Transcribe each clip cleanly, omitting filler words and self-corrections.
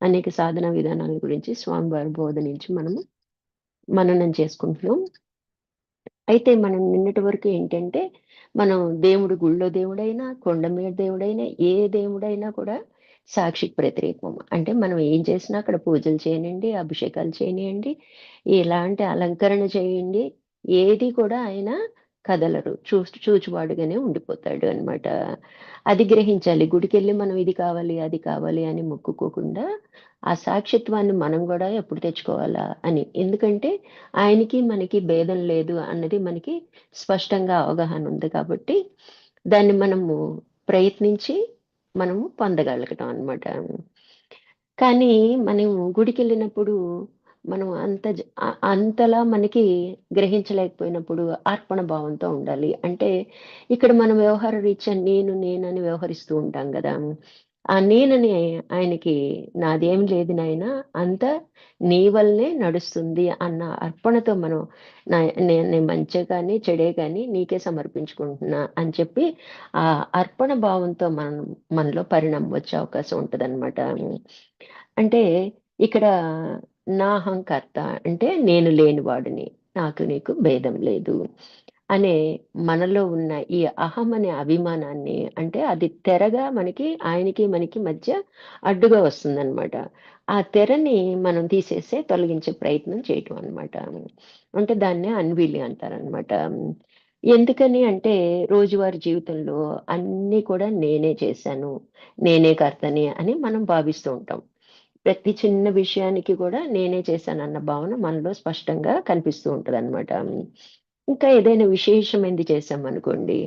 అనేక సాధన విధానాల గురించి స్వామివారి బోధ నుంచి మనము మననం చేసుకుంటున్నాం. అయితే మనం నిన్నటి వరకు ఏంటంటే, మనం దేవుడు గుళ్ళో దేవుడైనా, కొండ మీద దేవుడైనా, ఏ దేవుడైనా కూడా సాక్షికి ప్రతిరూపం. అంటే మనం ఏం చేసినా అక్కడ పూజలు చేయనియండి, అభిషేకాలు చేయనియండి, ఎలాంటి అలంకరణ చేయండి, ఏది కూడా ఆయన కదలరు. చూచువాడుగానే ఉండిపోతాడు అన్నమాట. అది గ్రహించాలి. గుడికెళ్ళి మనం ఇది కావాలి, అది కావాలి అని మొక్కుకోకుండా, ఆ సాక్షిత్వాన్ని మనం గూడా ఎప్పుడు తెచ్చుకోవాలా అని. ఎందుకంటే ఆయనకి, మనకి భేదం లేదు అన్నది మనకి స్పష్టంగా అవగాహన ఉంది కాబట్టి, దాన్ని మనము ప్రయత్నించి మనము పొందగలగటం అన్నమాట. కానీ మనం గుడికెళ్ళినప్పుడు మనం అంతలా మనకి గ్రహించలేకపోయినప్పుడు అర్పణ భావంతో ఉండాలి. అంటే ఇక్కడ మనం వ్యవహార రీత్యా నేనని వ్యవహరిస్తూ ఉంటాం గదా! ఆ నేనని ఆయనకి నాదేం లేదు నాయనా అంతా నీ వల్లనే నడుస్తుంది అన్న అర్పణతో మనం నేను మంచే కానీ, చెడే కానీ నీకే సమర్పించుకుంటున్నా అని చెప్పి ఆ అర్పణ భావంతో మనలో పరిణామం వచ్చే అవకాశం ఉంటదనమాట. అంటే ఇక్కడ నా అహంకర్త అంటే నేను లేనివాడిని. నాకు నీకు భేదం లేదు. అనే మనలో ఉన్న ఈ అహం అనే అభిమానాన్ని అంటే అది తెరగా ఆయనకి మనకి మధ్య అడ్డుగా వస్తుందనమాట. ఆ తెరని మనం తీసేసే తొలగించే ప్రయత్నం చేయటం అనమాట. అంటే దాన్నే అన్విలి అంటారనమాట. ఎందుకని అంటే రోజువారీ జీవితంలో అన్నీ కూడా నేనే చేశాను. నేనే కర్తని అని మనం భావిస్తూ ఉంటాం. ప్రతి చిన్న విషయానికి కూడా నేనే చేశానన్న భావన మనలో స్పష్టంగా కనిపిస్తూ ఉంటదనమాట. ఇంకా ఏదైనా విశేషమైనది చేశామనుకోండి,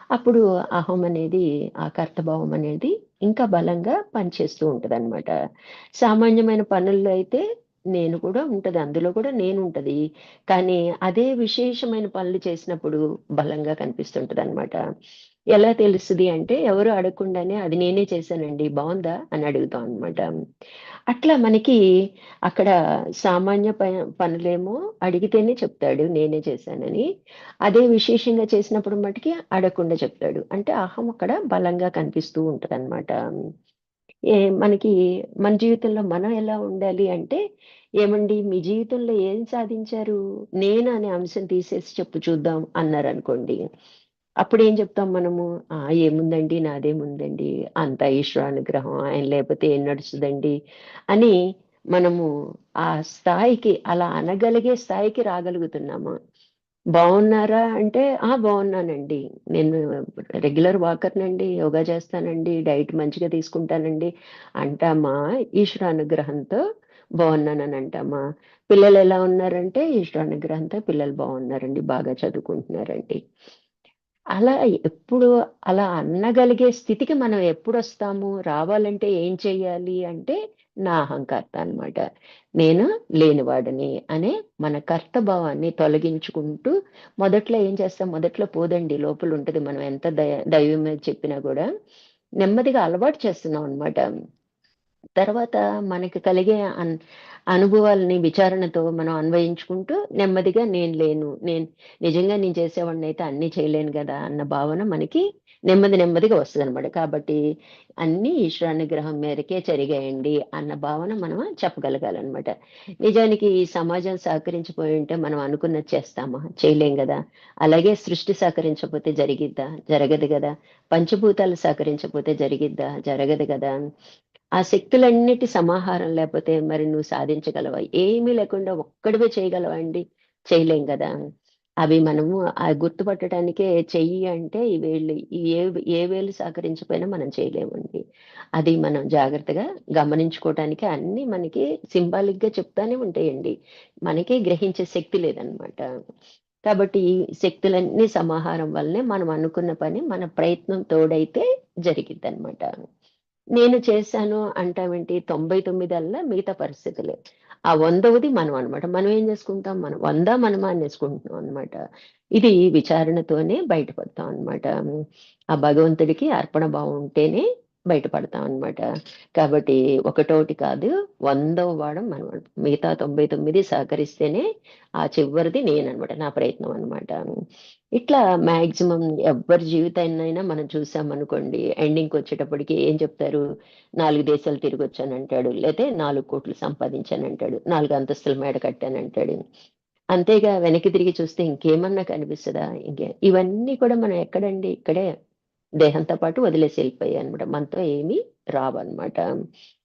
అప్పుడు అహం అనేది, ఆ కర్తభావం అనేది ఇంకా బలంగా పనిచేస్తూ ఉంటదనమాట. సామాన్యమైన పనుల్లో అయితే నేను కూడా ఉంటది. అందులో కూడా నేనుంటది. కానీ అదే విశేషమైన పనులు చేసినప్పుడు బలంగా కనిపిస్తుంటదనమాట. ఎలా తెలుస్తది అంటే ఎవరు అడగకుండానే అది నేనే చేశానండి బావుందా? అని అడుగుతాం అనమాట. అట్లా మనకి అక్కడ సామాన్య పనులేమో అడిగితేనే చెప్తాడు నేనే చేశానని. అదే విశేషంగా చేసినప్పుడు మటికి అడగకుండా చెప్తాడు. అంటే అహం అక్కడ బలంగా కనిపిస్తూ ఉంటదనమాట. మనకి మన జీవితంలో మనం ఎలా ఉండాలి అంటే, "ఏమండి మీ జీవితంలో ఏం సాధించారు? నేను అనే అంశం తీసేసి చెప్పు చూద్దాం" అన్నారనుకోండి. అప్పుడేం చెప్తాం మనము? ఏముందండి నాదేముందండి, అంతా ఈశ్వరానుగ్రహం. ఆయన లేపోతే ఏం నడుస్తదండి" అని మనము ఆ స్థాయికి అలా అనగలిగే స్థాయికి రాగలుగుతున్నామా? బావున్నారా? అంటే, బావున్నానండి. నేను రెగ్యులర్ వాకర్‌నండి. యోగా చేస్తానండి. డైట్ మంచిగా తీసుకుంటానండి" అంటామా? ఈశ్వరానుగ్రహంతో బావున్నానని అంటామా? పిల్లలెలా ఉన్నారంటే, ఈశ్వరానుగ్రహంతో పిల్లలు బావున్నారండి. బాగా చదువుకుంటున్నారండి. అలా ఎప్పుడు అలా అనగలిగే స్థితికి మనం ఎప్పుడొస్తాము? రావాలంటే ఏం చెయ్యాలి అంటే, నా అహంకర్త అనమాట. నేను లేనివాడిని అనే మన కర్తభావాన్ని తొలగించుకుంటూ మొదట్లో ఏం చేస్తాం? మొదట్లో పోదండి. లోపలుంటది. మనం ఎంత దైవం మీద చెప్పినా గూడా నెమ్మదిగా అలవాటు చేస్తున్నాం అనమాట. తర్వాత మనకి కలిగే అనుభవాల్ని విచారణతో మనం అన్వయించుకుంటూ నెమ్మదిగా నేను లేను. నిజంగా నేను చేసేవాడినైతే అన్నీ చేయలేను గదా! అన్న భావన మనకి నెమ్మదిగా వస్తదనమాట. కాబట్టి అన్నీ ఈశ్వరానుగ్రహం మేరకే జరిగాయండి అన్న భావన మనం చెప్పగలగాలనమాట. నిజానికి ఈ సమాజం సహకరించపోయుంటే మనం అనుకున్నది చేస్తామా? చేయలేం గదా! అలాగే సృష్టి సహకరించకపోతే జరిగిద్దా? జరగదు గదా! పంచభూతాలు సహకరించకపోతే జరిగిద్దా? జరగదు గదా! ఆ శక్తులన్నిటి సమాహారం లేపోతే మరి నువ్వు సాధించగలవా? ఏమీ లేకుండా ఒక్కడివే చేయగలవా అండి? చేయలేం గదా! అవి మనము గుర్తుపట్టడానికే చెయ్యి అంటే ఈ వేళ్ళు ఏ వేలు సహకరించకపోయినా మనం చేయలేమండి. అది మనం జాగ్రత్తగా గమనించుకోవటానికి అన్నీ మనకి సింబాలిక్‌గా చెప్తానే ఉంటాయండి. మనకే గ్రహించే శక్తి లేదనమాట. కాబట్టి ఈ శక్తులన్నీ సమాహారం వల్లనే మనం అనుకున్న పని మన ప్రయత్నం తోడైతే జరిగిద్దనమాట. నేను చేశాను అంటావేంటి 99 మిగతా పరిస్థితులే. ఆ 100వది మనం అన్నమాట. మనం ఏం చేసుకుంటాం? మనం 100 మనమా అనేసుకుంటున్నాం అన్నమాట. ఇది విచారణతోనే బయటపడతాం అన్నమాట. ఆ భగవంతుడికి అర్పణ భావం ఉంటేనే బయటపడతాం అనమాట. కాబట్టి ఒకటోటి కాదు, వందో వాడం మనం. మిగతా 99 సహకరిస్తేనే ఆ చివరిది నేననమాట. నా ప్రయత్నం అనమాట. ఇట్లా మాక్సిమం ఎవ్వరి జీవితాన్నైనా మనం చూసామనుకోండి, ఎండింగ్‌కొచ్చేటప్పటికి ఏం చెప్తారు? 4 దేశాలు తిరిగొచ్చానంటాడు. లేతే 4,00,00,000 సంపాదించానంటాడు. 4 అంతస్తుల మేడ కట్టానంటాడు. అంతేగా వెనక్కి తిరిగి చూస్తే ఇంకేమన్నా కనిపిస్తదా? ఇవన్నీ కూడా మనం ఎక్కడండి? ఇక్కడే దేహంతో పాటు వదిలేసి ఎళ్ళిపోయాయనమాట. మనతో ఏమీ రావనమాట.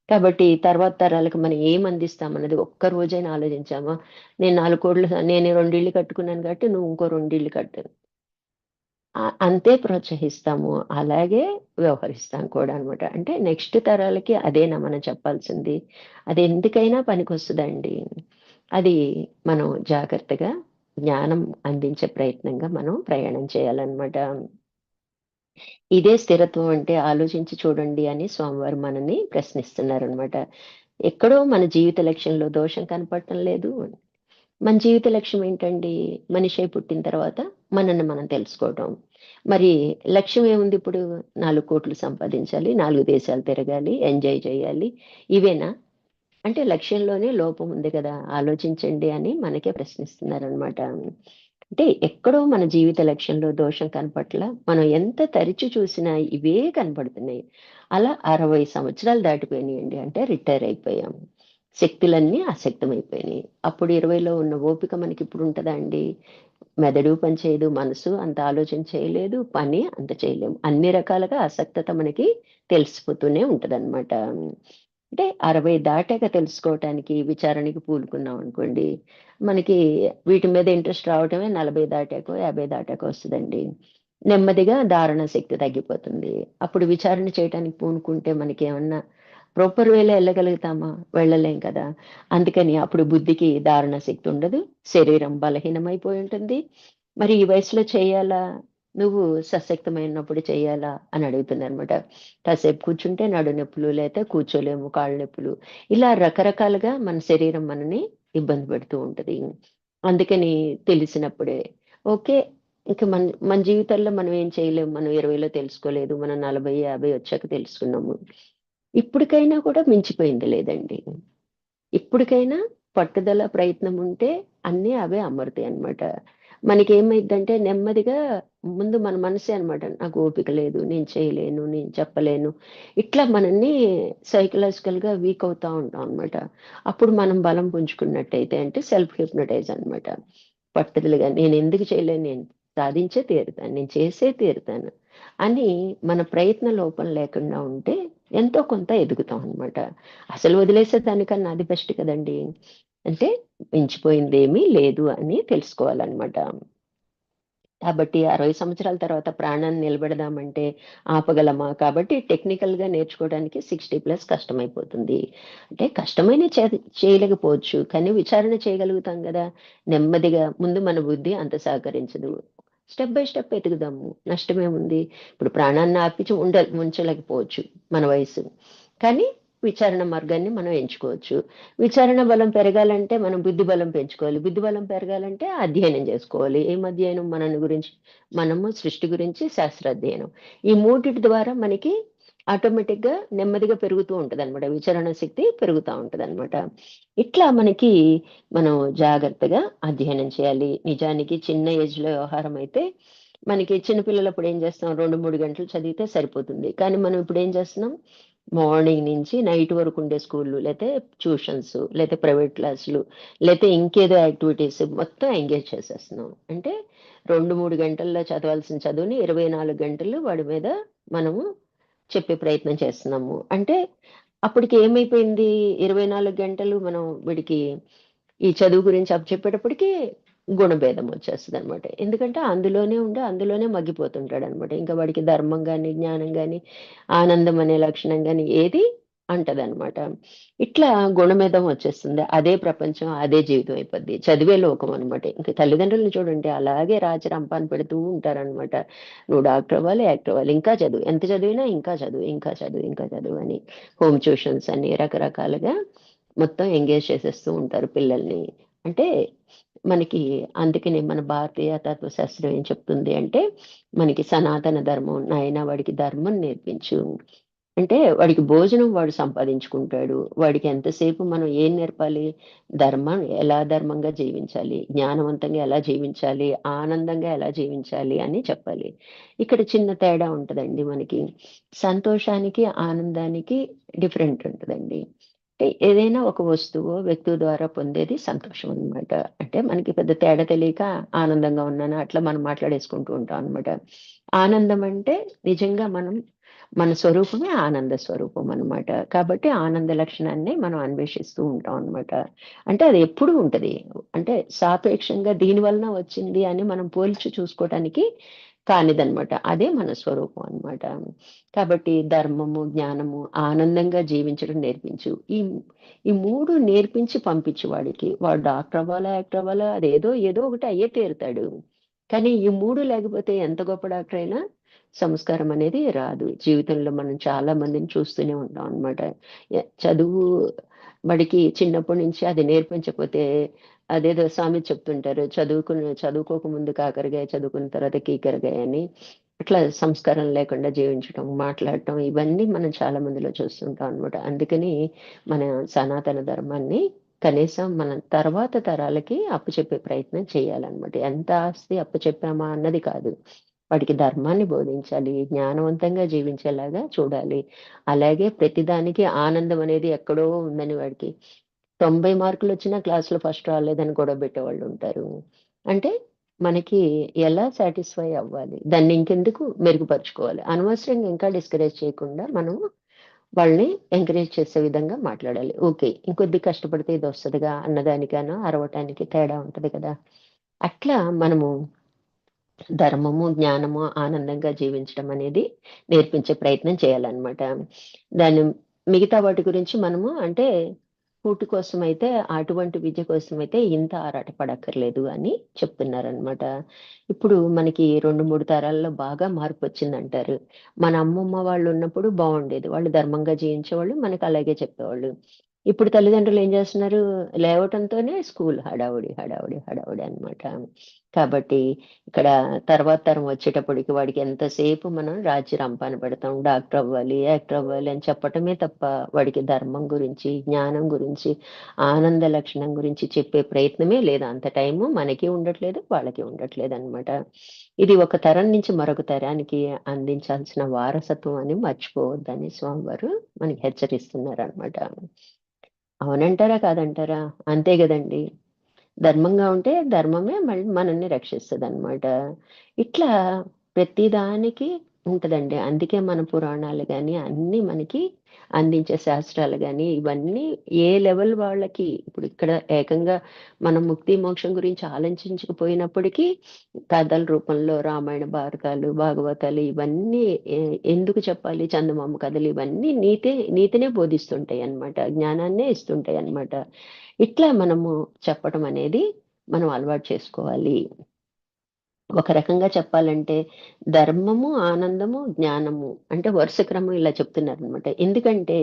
కాబట్టి తర్వాత తరాలకు మనం ఏం అందిస్తామన్నది ఒక్క రోజైనా ఆలోచించామా? నేను 4,00,00,000 నేను 2 ఇళ్ళు కట్టుకున్నాను కాబట్టి నువ్వు ఇంకో 2 ఇళ్ళు కట్టు. అంతే ప్రోత్సహిస్తాము. అలాగే వ్యవహరిస్తాం కూడా అనమాట. అంటే నెక్స్ట్ తరాలకి అదేనా మనం చెప్పాల్సింది. అది ఎందుకైనా పనికొస్తదండి. అది మనం జాగ్రత్తగా జ్ఞానం అందించే ప్రయత్నంగా మనం ప్రయాణం చేయాలనమాట. ఇదే స్థిరత్వం అంటే ఆలోచించి చూడండి అని స్వామివారు మనల్ని ప్రశ్నిస్తున్నారనమాట. ఎక్కడో మన జీవిత లక్ష్యంలో దోషం కనపడటం లేదు. మన జీవిత లక్ష్యం ఏంటండి? మనిషై పుట్టిన తర్వాత మనల్ని మనం తెలుసుకోవటం. మరి లక్ష్యం ఏముంది ఇప్పుడు? 4,00,00,000 సంపాదించాలి, 4 దేశాలు తిరగాలి, ఎంజాయ్ చేయాలి. ఇవేనా? అంటే లక్ష్యంలోనే లోపం ఉంది కదా! ఆలోచించండి అని మనకే ప్రశ్నిస్తున్నారనమాట. అంటే ఎక్కడో మన జీవిత లక్ష్యంలో దోషం కనపట్ల. మనం ఎంత తరిచి చూసినా ఇవే కనపడుతున్నాయి. అలా 60 సంవత్సరాలు దాటిపోయినాయండి. అంటే రిటైర్ అయిపోయాం. శక్తులన్నీ అశక్తమైపోయినాయి. అప్పుడు 20లో ఉన్న ఓపిక మనకిప్పుడు ఉంటదా అండి? మెదడు పని చేయదు, మనసు అంత ఆలోచన చేయలేదు, పని అంత చేయలేము. అన్ని రకాలుగా అసక్తత మనకి తెలిసిపోతూనే ఉంటదనమాట. అంటే 60 దాటాక తెలుసుకోవటానికి, విచారణకి పూనుకున్నామనుకోండి, మనకి వీటి మీద ఇంట్రెస్ట్ రావటమే 40 దాటాకో, 50 దాటాకో వస్తదండి. నెమ్మదిగా ధారణ శక్తి తగ్గిపోతుంది. అప్పుడు విచారణ చేయటానికి పూనుకుంటే మనకేమన్నా ప్రాపర్ వేలో ఎళ్ళగలుగుతామా? వెళ్ళలేం కదా! అందుకని అప్పుడు బుద్ధికి ధారణ శక్తి ఉండదు. శరీరం బలహీనమైపోయి ఉంటుంది. మరి ఈ వయసులో చేయాలా? నువ్వు సశక్తమైనప్పుడు చేయాలా? అని అడుగుతుందనమాట. కాసేపు కూర్చుంటే నడు నొప్పులు, లేతే కూర్చోలేము కాళ్ళు నొప్పులు. ఇలా రకరకాలుగా మన శరీరం మనని ఇబ్బంది పెడుతూ ఉంటది. అందుకని తెలిసినప్పుడే ఓకే. ఇంక మన మన జీవితాల్లో మనం ఏం చేయలేము. మనం 20లో తెలుసుకోలేదు. మనం 40, 50 వచ్చాక తెలుసుకున్నాము. ఇప్పటికైనా కూడా మించిపోయింది లేదండి. ఇప్పటికైనా పట్టుదల, ప్రయత్నం ఉంటే అన్నీ అవే అమరుతాయన్నమాట. మనకేమైద్దంటే నెమ్మదిగా ముందు మన మనసే అన్నమాట. నాకు ఓపిక లేదు, నేను చేయలేను, నేను చెప్పలేను. ఇట్లా మనల్ని సైకలాజికల్‌గా వీక్ అవుతా ఉంటాం అన్నమాట. అప్పుడు మనం బలం పుంజుకున్నట్టయితే అంటే సెల్ఫ్ హిప్నోటైజ్ అన్నమాట. పట్టుదలగా నేనెందుకు చేయలేను, నేను సాధించే తీరుతాను, నేను చేసే తీరుతాను అని మన ప్రయత్న లోపం లేకుండా ఉంటే ఎంతో కొంత ఎదుగుతాం అన్నమాట. అసలు వదిలేసే దానికన్నా అది బెస్ట్ కదండీ! అంటే మించిపోయిందేమీ లేదు అని తెలుసుకోవాలన్నమాట. కాబట్టి 60 సంవత్సరాల తర్వాత ప్రాణాన్ని నిలబెడదామంటే ఆపగలమా? కాబట్టి టెక్నికల్‌గా నేర్చుకోవడానికి 60+ కష్టమైపోతుంది. అంటే కష్టమైన చేయలేకపోవచ్చు. కానీ విచారణ చేయగలుగుతాం గదా! నెమ్మదిగా ముందు మన బుద్ధి అంత సహకరించదు. స్టెప్ బై స్టెప్ ఎదుగుదాము. నష్టమేముంది? ఇప్పుడు ప్రాణాన్ని ఆపించి ఉంచలేకపోవచ్చు మన వయసు. కానీ విచారణ మార్గాన్ని మనం ఎంచుకోవచ్చు. విచారణ బలం పెరగాలంటే మనం బుద్ధి బలం పెంచుకోవాలి. బుద్ధి బలం పెరగాలంటే అధ్యయనం జేసుకోవాలి. ఏం అధ్యయనం? మనని గురించి, మనము సృష్టి గురించి శాస్త్రాధ్యయనం. ఈ మూడిటి ద్వారా మనకి ఆటోమేటిక్‌గా నెమ్మదిగా పెరుగుతూ ఉంటదనమాట. విచరణ శక్తి పెరుగుతా ఉంటదనమాట. ఇట్లా మనకి మనం జాగ్రత్తగా అధ్యయనం చేయాలి. నిజానికి చిన్న ఏజ్‌లో వ్యవహారం అయితే మనకి చిన్న పిల్లలప్పుడు ఏం చేస్తాం 2, 3 గంటలు చదివితే సరిపోతుంది. కానీ మనం ఇప్పుడేం చేస్తున్నాం మార్నింగ్ నుంచి నైట్ వరకు ఉండే స్కూల్లు, లేతే ట్యూషన్స్, లేతే ప్రైవేట్ క్లాసులు, లేతే ఇంకేదో యాక్టివిటీస్ మొత్తం ఎంగేజ్ చేసేస్తున్నాం. అంటే 2, 3 గంటల్లో చదవాల్సిన చదువుని 24 గంటలు వాడి మీద మనము చెప్పే ప్రయత్నం చేస్తున్నాము. అంటే అప్పటికి ఏమైపోయింది 24 గంటలు మనం వీడికి ఈ చదువు గురించి అప్పచెప్పేటప్పటికి గుణభేదం వచ్చేస్తదనమాట. ఎందుకంటే అందులోనే ఉండి అందులోనే మగ్గిపోతుంటాడనమాట. ఇంకా వాడికి ధర్మం గాని, జ్ఞానం గాని, ఆనందం అనే లక్షణం గాని ఏది అంటదనమాట. ఇట్లా గుణభేదం వచ్చేస్తుంది. అదే ప్రపంచం, అదే జీవితం అయిపోద్ది. చదివే లోకం అనమాట. ఇంక తల్లిదండ్రులను చూడండి అలాగే రాచి రంపాన పెడుతూ ఉంటారనమాట. నువ్వు డాక్టర్ అవ్వాలి, యాక్టర్ అవ్వాలి, ఇంకా చదువు. ఎంత చదివినా ఇంకా చదువు, ఇంకా చదువు, ఇంకా చదువు అని హోమ్ ట్యూషన్స్ అని రకరకాలుగా మొత్తం ఎంగేజ్ చేసేస్తూ ఉంటారు పిల్లల్ని. అంటే మనకి అందుకనే మన భారతీయ తత్వశాస్త్రం ఏం చెప్తుంది అంటే, మనకి సనాతన ధర్మం నాయనా వాడికి ధర్మం నేర్పించు. అంటే వాడికి భోజనం వాడు సంపాదించుకుంటాడు. వాడికి ఎంతసేపు మనం ఏం నేర్పాలి? ఎలా ధర్మంగా జీవించాలి, జ్ఞానవంతంగా ఎలా జీవించాలి, ఆనందంగా ఎలా జీవించాలి అని చెప్పాలి. ఇక్కడ చిన్న తేడా ఉంటదండి మనకి. సంతోషానికి, ఆనందానికి డిఫరెంట్ ఉంటదండి. అంటే ఏదైనా ఒక వస్తువో, వ్యక్తువు ద్వారా పొందేది సంతోషం అన్నమాట. అంటే మనకి పెద్ద తేడా తెలియక ఆనందంగా ఉన్నాను అట్లా మనం మాట్లాడేసుకుంటూ ఉంటాం అన్నమాట. ఆనందం అంటే నిజంగా మన స్వరూపమే ఆనంద స్వరూపం అన్నమాట. కాబట్టి ఆనంద లక్షణాన్ని మనం అన్వేషిస్తూ ఉంటాం అన్నమాట. అంటే అది ఎప్పుడూ ఉంటది. అంటే సాపేక్షంగా దీని వలన వచ్చింది అని మనం పోల్చి చూసుకోవటానికి కానిదన్నమాట. అదే మన స్వరూపం అన్నమాట. కాబట్టి ధర్మము, జ్ఞానము, ఆనందంగా జీవించడం నేర్పించు. ఈ 3 నేర్పించి పంపించు వాడికి. వాడు డాక్టర్ అవ్వాలా, యాక్టర్ అవ్వాలా అదేదో ఏదో ఒకటి అయ్యే తీరుతాడు. కానీ ఈ 3 లేకపోతే ఎంత గొప్ప డాక్టర్ అయినా సంస్కారం అనేది రాదు. జీవితంలో మనం చాలా మందిని చూస్తూనే ఉంటాం అన్నమాట. చదువు వాడికి చిన్నప్పటి నుంచి అది నేర్పించకపోతే అదేదో సామెత చెప్తుంటారు. చదువుకోక ముందు కాకరకాయ, చదువుకున్న తర్వాత కీకరకాయ అని. అట్లా సంస్కారం లేకుండా జీవించటం, మాట్లాడటం ఇవన్నీ మనం చాలా మందిలో చూస్తుంటాం అన్నమాట. అందుకని మన సనాతన ధర్మాన్ని కనీసం మనం తర్వాత తరాలకి అప్పచెప్పే ప్రయత్నం చేయాలన్నమాట. ఎంత ఆస్తి అప్పచెప్పామా అన్నది కాదు. వాడికి ధర్మాన్ని బోధించాలి. జ్ఞానవంతంగా జీవించేలాగా చూడాలి. అలాగే ప్రతిదానికి ఆనందం అనేది ఎక్కడో ఉందని వాడికి 90 మార్కులొచ్చినా క్లాస్‌లో ఫస్ట్ రాలేదని గొడవ పెట్టేవాళ్ళుంటారు. అంటే మనకి ఎలా సాటిస్ఫై అవ్వాలి? దాన్ని ఇంకెందుకు మెరుగుపరుచుకోవాలి? అనవసరంగా ఇంకా డిస్కరేజ్ చేయకుండా మనం వాళ్ళని ఎంకరేజ్ చేసే విధంగా మాట్లాడాలి. ఓకే. ఇంకొద్ది కష్టపడితే ఇదొస్తదిగా అన్నదానికనో, అరవటానికి తేడా ఉంటది కదా! అట్లా మనము ధర్మము, జ్ఞానము, ఆనందంగా జీవించడం అనేది నేర్పించే ప్రయత్నం చేయాలన్నమాట. దాన్ని మిగతా వాటి గురించి మనము అంటే కూటి కోసమైతే అటువంటి విద్య కోసమైతే ఇంత ఆరాటపడక్కర్లేదు అని చెప్తున్నారనమాట. ఇప్పుడు మనకి 2, 3 తరాల్లో బాగా మార్పొచ్చిందంటారు. మన అమ్మమ్మ వాళ్ళున్నప్పుడు బావుండేది. వాళ్ళు ధర్మంగా జీవించేవాళ్ళు. మనకు అలాగే చెప్పేవాళ్ళు. ఇప్పుడు తల్లిదండ్రులు ఏం చేస్తున్నారు? లేవటంతోనే స్కూల్ హడావుడి, హడావుడి, హడావుడి అనమాట. కాబట్టి ఇక్కడ తర్వాత తరం వచ్చేటప్పటికి వాడికి ఎంతసేపు మనం రాజ్య రంపాన పెడతాం. డాక్టర్ అవ్వాలి, యాక్టర్ అవ్వాలి అని చెప్పటమే తప్ప వాడికి ధర్మం గురించి, జ్ఞానం గురించి, ఆనంద లక్షణం గురించి చెప్పే ప్రయత్నమే లేదు. అంత టైము మనకి ఉండట్లేదు, వాళ్ళకి ఉండట్లేదనమాట. ఇది ఒక తరం నుంచి మరొక తరానికి అందించాల్సిన వారసత్వం అని మర్చిపోవద్దని స్వామివారు మనకి హెచ్చరిస్తున్నారనమాట. అవునంటారా? కాదంటారా? అంతే గదండీ! ధర్మంగా ఉంటే ధర్మమే మళ్ళీ మనల్ని రక్షిస్తదనమాట. ఇట్లా ప్రతిదానికి ఉంటదండి. అందుకే మన పురాణాలు గాని, అన్నీ మనకి అందించే శాస్త్రాలు గాని, ఇవన్నీ ఏ లెవెల్ వాళ్ళకి ఇప్పుడు ఇక్కడ ఏకంగా మనం ముక్తి, మోక్షం గురించి ఆలోచించకపోయినప్పటికీ కథల రూపంలో రామాయణ, భారతాలు, భాగవతాలు ఇవన్నీ ఎ ఎందుకు చెప్పాలి? చందమామ కథలు ఇవన్నీ నీతినే బోధిస్తుంటాయన్నమాట. జ్ఞానాన్నే ఇస్తుంటాయన్నమాట. ఇట్లా మనము చెప్పటం అనేది మనం అలవాటు చేసుకోవాలి. ఒక రకంగా చెప్పాలంటే ధర్మము, ఆనందము, జ్ఞానము అంటే వరుస క్రమం ఇలా చెప్తున్నారనమాట. ఎందుకంటే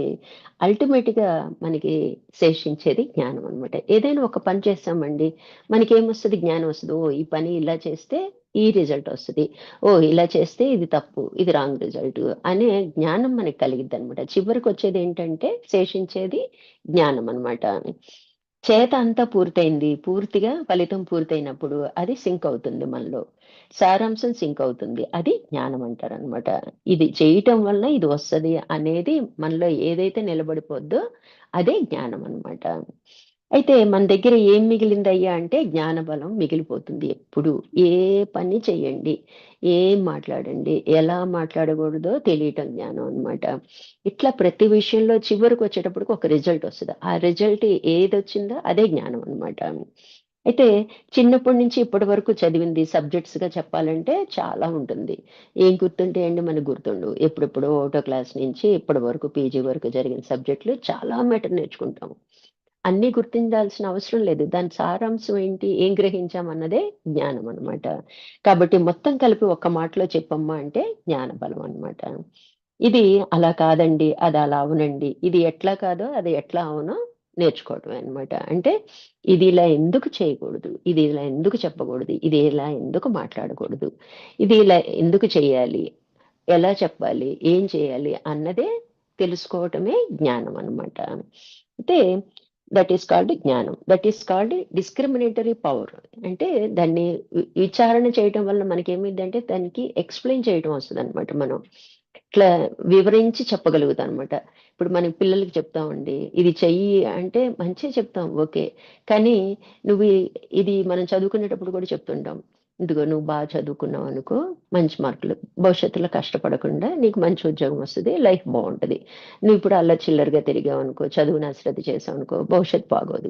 అల్టిమేట్‌గా మనకి శేషించేది జ్ఞానం అనమాట. ఏదైనా ఒక పని చేస్తామండి. మనకేమొస్తది? జ్ఞానం వస్తది. ఓహ్! ఈ పని ఇలా చేస్తే ఈ రిజల్ట్ వస్తది. ఓహ్! ఇలా చేస్తే ఇది తప్పు. ఇది రాంగ్ రిజల్ట్ అనే జ్ఞానం మనకు కలిగిద్దనమాట. చివరికొచ్చేదేంటంటే శేషించేది జ్ఞానం అనమాట. చేత అంతా పూర్తయింది. పూర్తిగా ఫలితం పూర్తయినప్పుడు అది సింక్ అవుతుంది మనలో. సారాంశం సింక్ అవుతుంది. అది జ్ఞానం అంటారనమాట. ఇది చేయటం వలన ఇది వస్తది అనేది మనలో ఏదైతే నిలబడిపోద్దో అదే జ్ఞానం అనమాట. అయితే మన దగ్గర ఏం మిగిలిందయ్యా అంటే జ్ఞానబలం మిగిలిపోతుంది ఎప్పుడు. ఏ పని చేయండి, ఏం మాట్లాడండి, ఎలా మాట్లాడకూడదో తెలియటం జ్ఞానం అనమాట. ఇట్లా ప్రతి విషయంలో చివరికొచ్చేటప్పటికి ఒక రిజల్ట్ వస్తది. ఆ రిజల్ట్ ఏదొచ్చిందో అదే జ్ఞానం అనమాట. అయితే చిన్నప్పటి నుంచి ఇప్పటి వరకు చదివింది సబ్జెక్ట్స్‌గా చెప్పాలంటే చాలా ఉంటుంది. ఏం గుర్తుంటాయండి మనకు గుర్తుండవు. ఎప్పుడెప్పుడో ఒకటో క్లాస్ నుంచి ఇప్పటి వరకు పీజీ వరకు జరిగిన సబ్జెక్ట్‌లు చాలా మేటర్ నేర్చుకుంటాం. అన్నీ గుర్తించాల్సిన అవసరం లేదు. దాని సారాంశం ఏంటి? ఏం గ్రహించామన్నదే జ్ఞానం అనమాట. కాబట్టి మొత్తం కలిపి ఒక్క మాటలో చెప్పమ్మా అంటే జ్ఞాన బలం అనమాట. ఇది అలా కాదండి. అది అలా అవునండి. ఇది ఎట్లా కాదో అది ఎట్లా అవునో నేర్చుకోవటమే అన్నమాట. అంటే ఇది ఇలా ఎందుకు చేయకూడదు? ఇది ఇలా ఎందుకు చెప్పకూడదు? ఇది ఇలా ఎందుకు మాట్లాడకూడదు? ఇది ఇలా ఎందుకు చేయాలి? ఎలా చెప్పాలి? ఏం చేయాలి? అన్నదే తెలుసుకోవటమే జ్ఞానం అన్నమాట. అయితే దట్ ఈస్ కాల్డ్ జ్ఞానం. That is called discriminatory power. అంటే దాన్ని విచారణ చేయటం వల్ల మనకేమైందంటే దానికి ఎక్స్‌ప్లెయిన్ చేయటం వస్తదనమాట మనం. ఇట్లా వివరించి చెప్పగలుగుతాం అనమాట. ఇప్పుడు మనం పిల్లలకి చెప్తామండి. ఇది చెయ్యి అంటే మంచిగా చెప్తాం ఓకే. కానీ నువ్వు ఇది మనం చదువుకునేటప్పుడు కూడా చెప్తుంటాం. ఇదిగో నువ్వు బాగా చదువుకున్నావనుకో మంచి మార్కులు. భవిష్యత్తులో కష్టపడకుండా నీకు మంచి ఉద్యోగం వస్తది. లైఫ్ బావుంటది. నువ్విప్పుడు అల్లరి చిల్లరగా తిరిగావనుకో, చదువుని అశ్రద్ధ చేశావనుకో భవిష్యత్తు బాగోదు.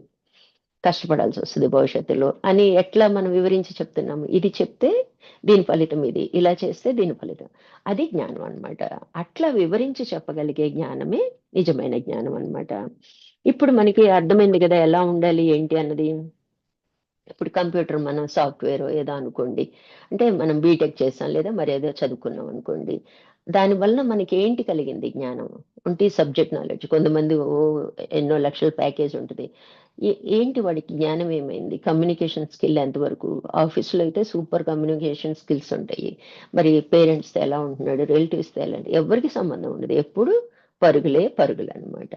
కష్టపడాల్సొస్తది భవిష్యత్తులో అని ఎట్లా మనం వివరించి చెప్తున్నాము. ఇది చెప్తే దీని ఫలితం ఇది. ఇలా చేస్తే దీని ఫలితం. అది జ్ఞానం అన్నమాట. అట్లా వివరించి చెప్పగలిగే జ్ఞానమే నిజమైన జ్ఞానం అన్నమాట. ఇప్పుడు మనకి అర్థమైంది గదా! ఎలా ఉండాలి ఏంటి అన్నది. ఇప్పుడు కంప్యూటర్ మనం సాఫ్ట్‌వేరో ఏదో అనుకోండి. అంటే మనం బీటెక్ చేసాం లేదా మరేదో చదువుకున్నాం అనుకోండి. దాని వలన మనకేంటి కలిగింది జ్ఞానం? ఒంటి సబ్జెక్ట్ నాలెడ్జ్. కొంతమంది ఎన్నో లక్షల ప్యాకేజ్ ఉంటది. ఏంటి వాడికి జ్ఞానం ఏమైంది? కమ్యూనికేషన్ స్కిల్ ఎంతవరకు? ఆఫీస్‌లో అయితే సూపర్ కమ్యూనికేషన్ స్కిల్స్ ఉంటాయి. మరి పేరెంట్స్‌తో ఎలా ఉంటున్నాడు? రిలేటివ్స్‌తో ఎలా ఎవ్వరికీ సంబంధం ఉండదు. ఎప్పుడు పరుగులే పరుగులనమాట.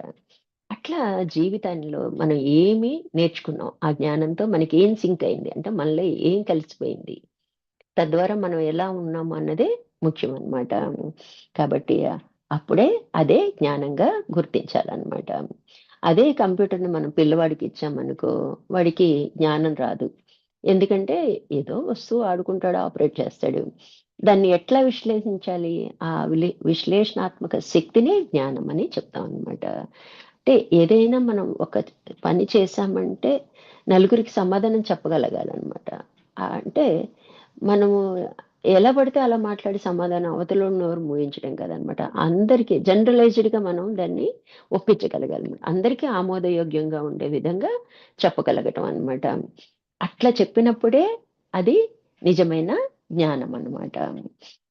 అట్లా జీవితంలో మనం ఏమి నేర్చుకున్నాం? ఆ జ్ఞానంతో మనకేం సింక్ అయింది? అంటే మనలో ఏం కలిసిపోయింది? తద్వారా మనం ఎలా ఉన్నాము అన్నదే ముఖ్యమనమాట. కాబట్టి అప్పుడే అదే జ్ఞానంగా గుర్తించాలనమాట. అదే కంప్యూటర్‌ని మనం పిల్లవాడికి ఇచ్చామనుకో, వాడికి జ్ఞానం రాదు. ఎందుకంటే ఏదో వస్తువు ఆడుకుంటాడు, ఆపరేట్ చేస్తాడు. దాన్ని ఎట్లా విశ్లేషించాలి? ఆ విశ్లేషణాత్మక శక్తినే జ్ఞానం అని చెప్తామనమాట. అంటే ఏదైనా మనం ఒక పని చేశామంటే నలుగురికి సమాధానం చెప్పగలగాలనమాట. అంటే మనము ఎలా పడితే అలా మాట్లాడి సమాధానం అవతలోడి నోరు మూయించడం కాదనమాట. అందరికీ జనరలైజ్డ్‌గా మనం దాన్ని ఒప్పించగలగాలన్నమాట. అందరికీ ఆమోదయోగ్యంగా ఉండే విధంగా చెప్పగలగటం అన్నమాట. అట్లా చెప్పినప్పుడే అది నిజమైన జ్ఞానం అన్నమాట.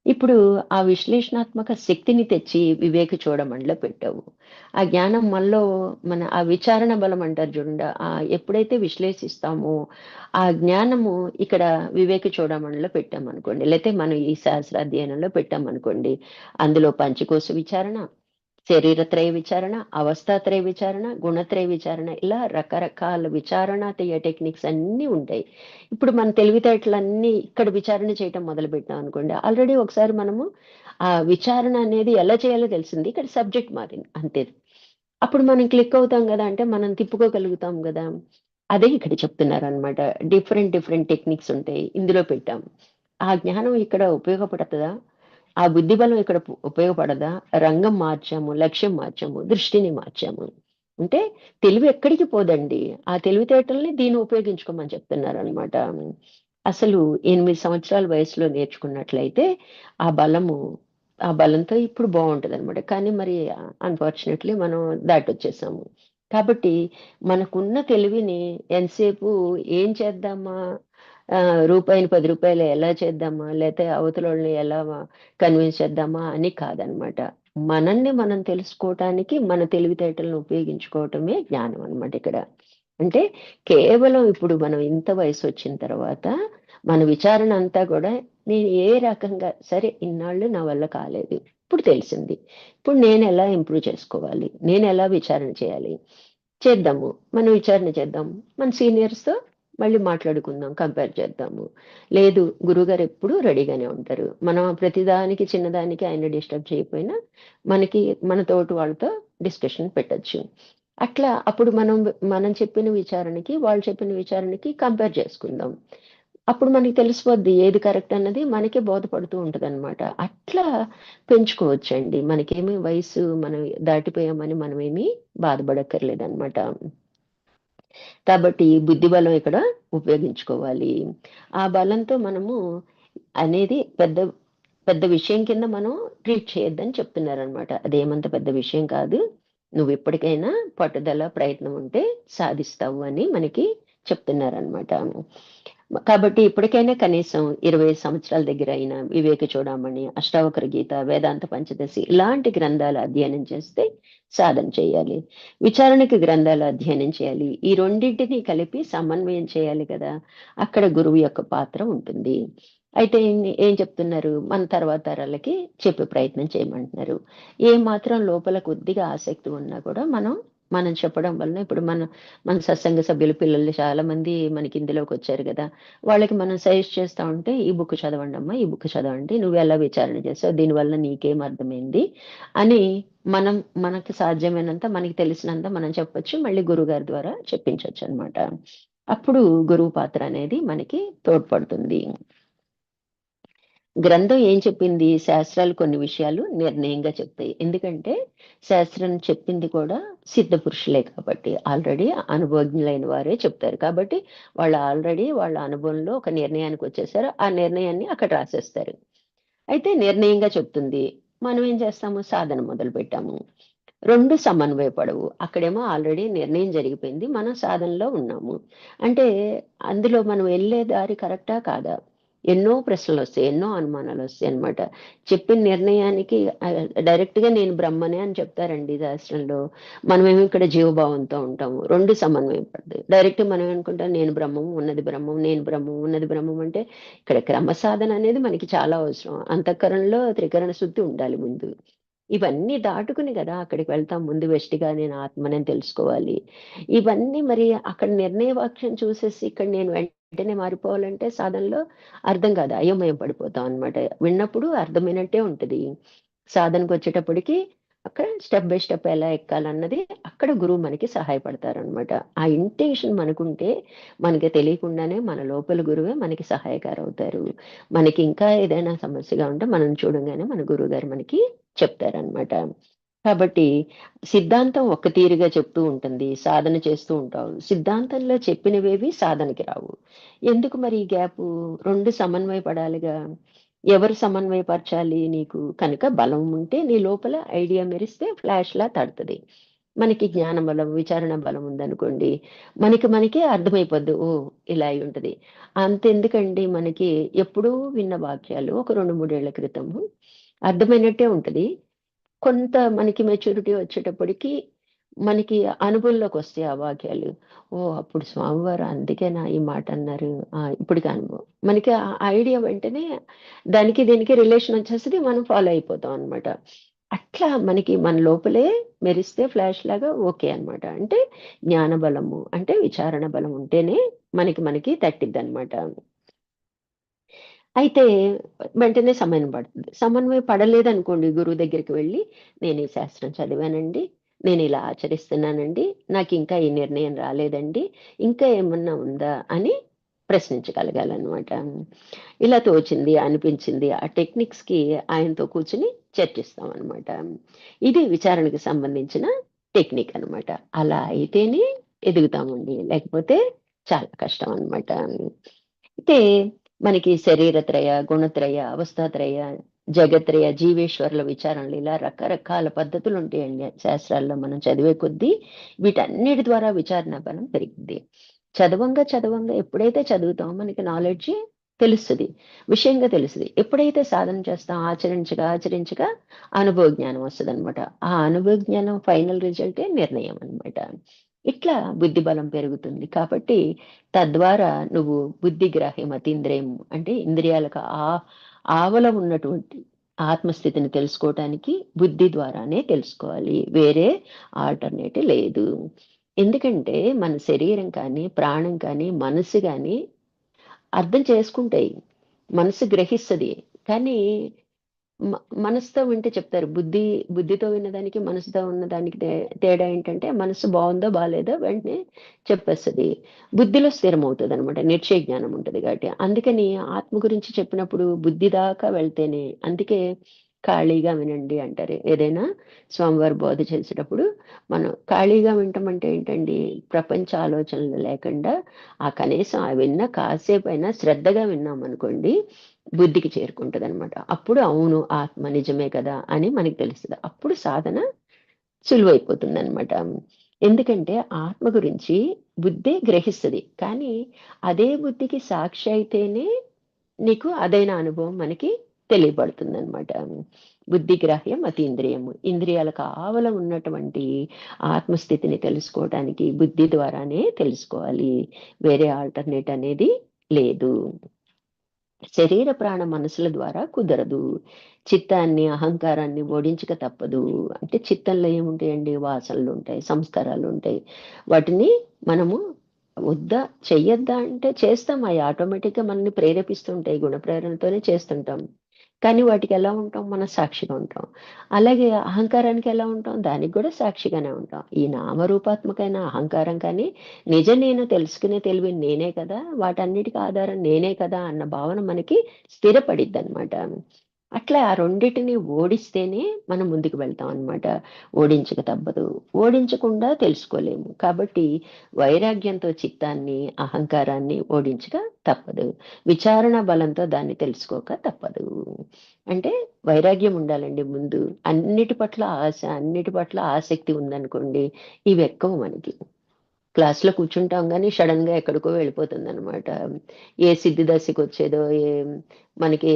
ఇప్పుడు ఆ విశ్లేషణాత్మక శక్తిని తెచ్చి వివేక చూడమణిలో పెట్టావు. ఆ జ్ఞానం మనలో ఆ విచారణ బలం అంటారు చూడండి. ఎప్పుడైతే విశ్లేషిస్తామో, ఆ జ్ఞానము ఇక్కడ వివేక చూడమణిలో పెట్టామనుకోండి. లేతే మనం ఈ సహస్రాధ్యయనంలో పెట్టామనుకోండి. అందులో పంచకోశ విచారణ, శరీరత్రయ విచారణ, అవస్థాత్రయ విచారణ, గుణత్రయ విచారణ ఇలా రకరకాల టెక్నిక్స్ అన్నీ ఉంటాయి. ఇప్పుడు మన తెలివితేటలన్నీ ఇక్కడ విచారణ చేయటం మొదలుపెట్టాం అనుకోండి. ఆల్రెడీ ఒకసారి మనము ఆ విచారణ అనేది ఎలా చేయాలో తెలిసింది. ఇక్కడ సబ్జెక్ట్ మారింది అంతే. అప్పుడు మనం క్లిక్ అవుతాం గదా! అంటే మనం తిప్పుకోగలుగుతాం గదా! అదే ఇక్కడ చెప్తున్నారనమాట. డిఫరెంట్ డిఫరెంట్ టెక్నిక్స్ ఉంటాయి. ఇందులో పెట్టాం. ఆ జ్ఞానం ఇక్కడ ఉపయోగపడతదా? ఆ బుద్ధి బలం ఇక్కడ ఉపయోగపడదా? రంగం మార్చాము, లక్ష్యం మార్చాము, దృష్టిని మార్చాము. అంటే తెలివి ఎక్కడికి పోదండి. ఆ తెలివితేటల్ని దీన్ని ఉపయోగించుకోమని చెప్తున్నారనమాట. అసలు 8 సంవత్సరాల వయసులో నేర్చుకున్నట్లయితే ఆ బలము ఆ బలంతో ఇప్పుడు బావుంటదనమాట. కానీ మరి అన్‌ఫార్చునేట్‌లీ మనం దాటొచ్చేసాము. కాబట్టి మనకున్న తెలివిని ఎంతసేపు ఏం చేద్దామా? రూపాయిని రూ. 10 ఎలా చేద్దామా? లేతే అవతలోళ్ళని ఎలా కన్విన్స్ చేద్దామా అని కాదనమాట. మనల్ని మనం తెలుసుకోవటానికి మన తెలివితేటలను ఉపయోగించుకోవటమే జ్ఞానం అనమాట ఇక్కడ. అంటే కేవలం ఇప్పుడు మనం ఇంత వయసొచ్చిన తర్వాత మన విచారణ అంతా గూడా నేను ఏ రకంగా సరే ఇన్నాళ్ళు నా వల్ల కాలేదు. ఇప్పుడు తెలిసింది. ఇప్పుడు నేనెలా ఇంప్రూవ్ చేసుకోవాలి? నేనెలా విచారణ చేయాలి? చేద్దాము. మనం విచారణ చేద్దాం. మన సీనియర్స్‌తో మళ్ళీ మాట్లాడుకుందాం. కంపేర్ చేద్దాము. లేదు గురువుగారు ఎప్పుడూ రెడీగానే ఉంటారు. మనం ప్రతిదానికి చిన్నదానికి ఆయన్ని డిస్టర్బ్ చేయకపోయినా మనకి మన తోటి వాళ్ళతో డిస్కషన్ పెట్టొచ్చు. అట్లా అప్పుడు మనం చెప్పిన విచారణకి, వాళ్ళు చెప్పిన విచారణకి కంపేర్ చేసుకుందాం. అప్పుడు మనకి తెలిసిపోద్ది ఏది కరెక్ట్ అన్నది మనకే బోధపడుతూ ఉంటదనమాట. అట్లా పెంచుకోవచ్చండి. మనకేమి వయసు మనం దాటిపోయామని మనమేమి బాధపడక్కర్లేదనమాట. కాబట్టి బుద్ధి బలం ఇక్కడ ఉపయోగించుకోవాలి. ఆ బలంతో మనము అనేది పెద్ద పెద్ద విషయం కింద మనం ట్రీట్ చేయొద్దని చెప్తున్నారనమాట. అదేమంత పెద్ద విషయం కాదు. నువ్వెప్పటికైనా పట్టుదల, ప్రయత్నం ఉంటే సాధిస్తావు అని మనకి చెప్తున్నారనమాట. కాబట్టి ఇప్పటికైనా కనీసం 25 సంవత్సరాల దగ్గరైనా వివేక చూడామణి, అష్టావకర గీత, వేదాంత పంచదశి ఇలాంటి గ్రంథాలు అధ్యయనం చేస్తే సాధన చేయాలి. విచారణకి గ్రంథాలు అధ్యయనం చేయాలి. ఈ రెండింటిని కలిపి సమన్వయం చేయాలి కదా! అక్కడ గురువు యొక్క పాత్ర ఉంటుంది. అయితే ఏం చెప్తున్నారు? మన తర్వాత తరాలకి చెప్పే ప్రయత్నం చేయమంటున్నారు. మాత్రం లోపల కొద్దిగా ఆసక్తి ఉన్నా కూడా మనం చెప్పడం వలన ఇప్పుడు మన సత్సంగ సభ్యులు పిల్లలు చాలా మంది మనకి ఇందులోకొచ్చారు గదా! వాళ్ళకి మనం సజెస్ట్ చేస్తా ఉంటే, "ఈ బుక్ చదవండమ్మా, ఈ బుక్ చదవండి. నువ్వెలా విచారణ చేసావు? దీనివల్ల నీకేం అర్థమైంది?" అని మనం మనకి సాధ్యమైనంత, మనకి తెలిసినంత మనం చెప్పొచ్చు. మళ్ళీ గురువుగారి ద్వారా చెప్పించొచ్చనమాట. అప్పుడు గురువు పాత్ర అనేది మనకి తోడ్పడుతుంది. గ్రంథం ఏం చెప్పింది? శాస్త్రాలు కొన్ని విషయాలు నిర్ణయంగా చెప్తాయి. ఎందుకంటే, శాస్త్రం చెప్పింది కూడా సిద్ధ పురుషులే కాబట్టి. ఆల్రెడీ అనుభవజ్ఞులైన వారే చెప్తారు. కాబట్టి, వాళ్ళు ఆల్రెడీ వాళ్ళ అనుభవంలో ఒక నిర్ణయానికొచ్చేసారు. ఆ నిర్ణయాన్ని అక్కడ రాసేస్తారు. అయితే నిర్ణయంగా చెప్తుంది. మనం ఏం చేస్తాము? సాధన మొదలుపెట్టాము. 2 సమన్వయపడవు. అక్కడేమో ఆల్రెడీ నిర్ణయం జరిగిపోయింది. మనం సాధనలో ఉన్నాము. అంటే అందులో మనం ఎళ్ళే దారి కరెక్టా? కాదా? ఎన్నో ప్రశ్నలొస్తాయి. ఎన్నో అనుమానాలొస్తాయన్నమాట. చెప్పిన నిర్ణయానికి డైరెక్ట్‌గా నేను బ్రహ్మనే అని చెప్తారండి శాస్త్రంలో. మనమేమో ఇక్కడ జీవభావంతో ఉంటాము. 2 సమన్వయం పడతాయి. డైరెక్ట్‌గా మనం ఏమనుకుంటాం నేను బ్రహ్మం, ఉన్నది బ్రహ్మం, నేను బ్రహ్మం, ఉన్నది బ్రహ్మం అంటే ఇక్కడ క్రమసాధన అనేది మనకి చాలా అవసరం. అంతఃకరణలో త్రికరణ శుద్ధి ఉండాలి ముందు. ఇవన్నీ దాటుకుని గదా! అక్కడికి వెళ్తాం. ముందు వెష్టిగా నేను ఆత్మనని తెలుసుకోవాలి. ఇవన్నీ మరి అక్కడ నిర్ణయ వాక్యం చూసేసి ఇక్కడ నేను వెంటనే మారిపోవాలంటే సాధనలో అర్థం కాదు. అయోమయం పడిపోతాం అన్నమాట. విన్నప్పుడు అర్థమైనట్టే ఉంటది. సాధనకొచ్చేటప్పటికి అక్కడ స్టెప్ బై స్టెప్ ఎలా ఎక్కాలన్నది అక్కడ గురువు మనకి సహాయపడతారనమాట. ఆ ఇంటెన్షన్ మనకుంటే మనకి తెలియకుండానే మన లోపల గురువే మనకి సహాయకారవుతారు. మనకి ఇంకా ఏదైనా సమస్యగా ఉంటే మనం చూడంగానే మన గురువుగారు మనకి చెప్తారనమాట. కాబట్టి సిద్ధాంతం ఒక్క తీరుగా చెప్తూ ఉంటుంది. సాధన చేస్తూ ఉంటావు. సిద్ధాంతంలో చెప్పినవేవి సాధనకి రావు. ఎందుకు మరి ఈ గ్యాపు? 2 సమన్వయపడాలిగా. ఎవరు సమన్వయపరచాలి నీకు? కనుక బలం ఉంటే నీ లోపల ఐడియా మెరిస్తే ఫ్లాష్‌లా తడతది. మనకి జ్ఞాన బలం, విచారణ బలం ఉందనుకోండి, మనకే అర్థమైపోద్ది. ఓహ్! ఇలా అయ్యుంటది. అంతెందుకండి మనకి ఎప్పుడో విన్న వాక్యాలు ఒక 2, 3 ఏళ్ల క్రితము అర్థమైనట్టే ఉంటది. కొంత మనకి మెచ్యూరిటీ వచ్చేటప్పటికి, మనకి అనుభవంలోకొస్తాయి ఆ వాక్యాలు. ఓహ్! అప్పుడు స్వామివారు అందుకేనా ఈ మాటన్నారు. ఇప్పటికి అనుభవం. మనకి ఆ ఐడియా వెంటనే దానికి దీనికి రిలేషన్ వచ్చేస్తది. మనం ఫాలో అయిపోతాం అన్నమాట. అట్లా మనకి మన లోపలే మెరిస్తే ఫ్లాష్‌లాగా ఓకే అన్నమాట. అంటే జ్ఞాన బలము, అంటే విచారణ బలం ఉంటేనే మనకి తట్టిద్దన్నమాట. అయితే వెంటనే సమన్వయం పడుతుంది. సమన్వయం పడలేదనుకోండి గురువు దగ్గరికి వెళ్లి, నేను ఈ శాస్త్రం చదివానండి. నేను ఇలా ఆచరిస్తున్నానండి. నాకింకా ఈ నిర్ణయం రాలేదండి. ఇంకా ఏమన్నా ఉందా అని ప్రశ్నించగలగాలనమాట. ఇలా తోచింది, అనిపించింది ఆ టెక్నిక్స్‌కి ఆయనతో కూర్చొని చర్చిస్తామనమాట. ఇది విచారణకి సంబంధించిన టెక్నిక్ అనమాట. అలా అయితేనే ఎదుగుతామండి. లేకపోతే చాలా కష్టం అనమాట. అయితే మనకి శరీరత్రయ, గుణత్రయ, అవస్థాత్రయ, జగత్రయ, జీవేశ్వరుల విచారణలు ఇలా రకరకాల పద్ధతులుంటాయండి శాస్త్రాల్లో మనం చదివే కొద్దీ వీటన్నిటి ద్వారా విచారణ బలం పెరిగిద్ది. చదవంగా ఎప్పుడైతే చదువుతామో మనకి నాలెడ్జి తెలుస్తది. విషయంగా తెలుస్తది. ఎప్పుడైతే సాధన చేస్తాం ఆచరించగా అనుభవ జ్ఞానం వస్తదనమాట. ఆ అనుభవ జ్ఞానం ఫైనల్ రిజల్టే నిర్ణయం అనమాట. ఇట్లా బుద్ధి బలం పెరుగుతుంది. కాబట్టి తద్వారా నువ్వు బుద్ధి, గ్రాహ్యం, అతీంద్రియం అంటే ఇంద్రియాలకు ఆవల ఉన్నటువంటి ఆత్మస్థితిని తెలుసుకోవటానికి బుద్ధి ద్వారానే తెలుసుకోవాలి. వేరే ఆల్టర్‌నేటివ్ లేదు. ఎందుకంటే మన శరీరం కానీ, ప్రాణం కానీ, మనసు గాని అర్థం చేసుకుంటాయి. మనసు గ్రహిస్తది. కానీ మ మనసుతో వింటే చెప్తారు. బుద్ధితో విన్నదానికి, మనసుతో ఉన్నదానికి తేడా ఏంటంటే, మనసు బావుందో, బాలేదో వెంటనే చెప్పేస్తది. బుద్ధిలో స్థిరమవుతదనమాట. నిశ్చయ జ్ఞానం ఉంటది కాబట్టి. అందుకని ఆత్మ గురించి చెప్పినప్పుడు బుద్ధి దాకా వెళ్తేనే అందుకే ఖాళీగా వినండి అంటారు. ఏదైనా స్వామివారు బోధ చేసేటప్పుడు మనం ఖాళీగా వినటం అంటే ఏంటండి? ప్రపంచ ఆలోచనలు లేకుండా కనీసం ఆ విన్న కాసేపైనా శ్రద్ధగా విన్నామనుకోండి బుద్ధికి చేరుకుంటదనమాట. అప్పుడు అవును ఆత్మ నిజమే కదా! అని మనకి తెలుస్తది. అప్పుడు సాధన సులువైపోతుందనమాట. ఎందుకంటే ఆత్మ గురించి బుద్ధే గ్రహిస్తది. కానీ అదే బుద్ధికి సాక్షి అయితేనే నీకు అదైన అనుభవం మనకి తెలియబడుతుందనమాట. బుద్ధి గ్రాహ్యం అతీంద్రియము. ఇంద్రియాలకు ఆవల ఉన్నటువంటి ఆత్మస్థితిని తెలుసుకోవటానికి బుద్ధి ద్వారానే తెలుసుకోవాలి. వేరే ఆల్టర్‌నేట్ అనేది లేదు. శరీర ప్రాణ మనసుల ద్వారా కుదరదు. చిత్తాన్ని, అహంకారాన్ని ఓడించక తప్పదు. అంటే చిత్తంలో ఏముంటాయండి? వాసనలుంటాయి, సంస్కారాలుంటాయి. వాటిని మనము వద్దా, చెయ్యొద్దా అంటే చేస్తాం. అయి ఆటోమేటిక్‌గా మనల్ని ప్రేరేపిస్తుంటాయి. గుణ ప్రేరణతోనే చేస్తుంటాం. కానీ వాటికి ఎలా ఉంటాం? మనం సాక్షిగా ఉంటాం. అలాగే అహంకారానికి ఎలా ఉంటాం? దానికి గూడా సాక్షిగానే ఉంటాం. ఈ నామరూపాత్మకమైన అహంకారం కానీ, నిజ నేను తెలుసుకునే తెలివి నేనే కదా! వాటన్నిటికి ఆధారం నేనే కదా! అన్న భావన మనకి స్థిరపడిద్దనమాట. అట్లా ఆ రెండిటిని ఓడిస్తేనే మనం ముందుకు వెళ్తాం అనమాట. ఓడించక తప్పదు. ఓడించకుండా తెలుసుకోలేము. కాబట్టి వైరాగ్యంతో చిత్తాన్ని, అహంకారాన్ని ఓడించక తప్పదు. విచారణ బలంతో దాన్ని తెలుసుకోక తప్పదు. అంటే వైరాగ్యం ఉండాలండి ముందు. అన్నిటి పట్ల ఆశ, అన్నిటి పట్ల ఆసక్తి ఉందనుకోండి, ఇవెక్కవు మనకి. క్లాస్‌లో కూర్చుంటాం గానీ, సడెన్‌గా ఎక్కడికో వెళ్ళిపోతుందనమాట. ఏ సిద్ధి దశకొచ్చేదో, మనకి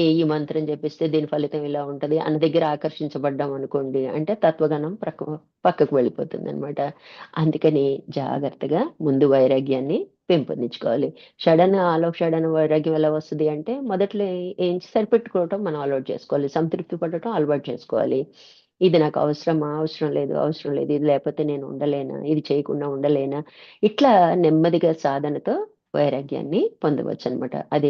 ఈ మంత్రం జపిస్తే దీని ఫలితం ఇలా ఉంటది అన్న దగ్గర ఆకర్షించబడ్డాం అనుకోండి, అంటే తత్వజ్ఞానం పక్కకు వెళ్ళిపోతుందనమాట. అందుకని జాగ్రత్తగా ముందు వైరాగ్యాన్ని పెంపొందించుకోవాలి. సడెన్ వైరాగ్యం ఎలా వస్తది అంటే, మొదట్లో ఏం సరిపెట్టుకోవటం మనం అలవాటు చేసుకోవాలి. సంతృప్తి పడటం అలవాటు చేసుకోవాలి. ఇది నాకు అవసరమా? అవసరం లేదు, అవసరం లేదు. ఇది లేపోతే నేను ఉండలేనా? ఇది చేయకుండా ఉండలేనా? ఇట్లా నెమ్మదిగా సాధనతో వైరాగ్యాన్ని పొందవచ్చనమాట. అది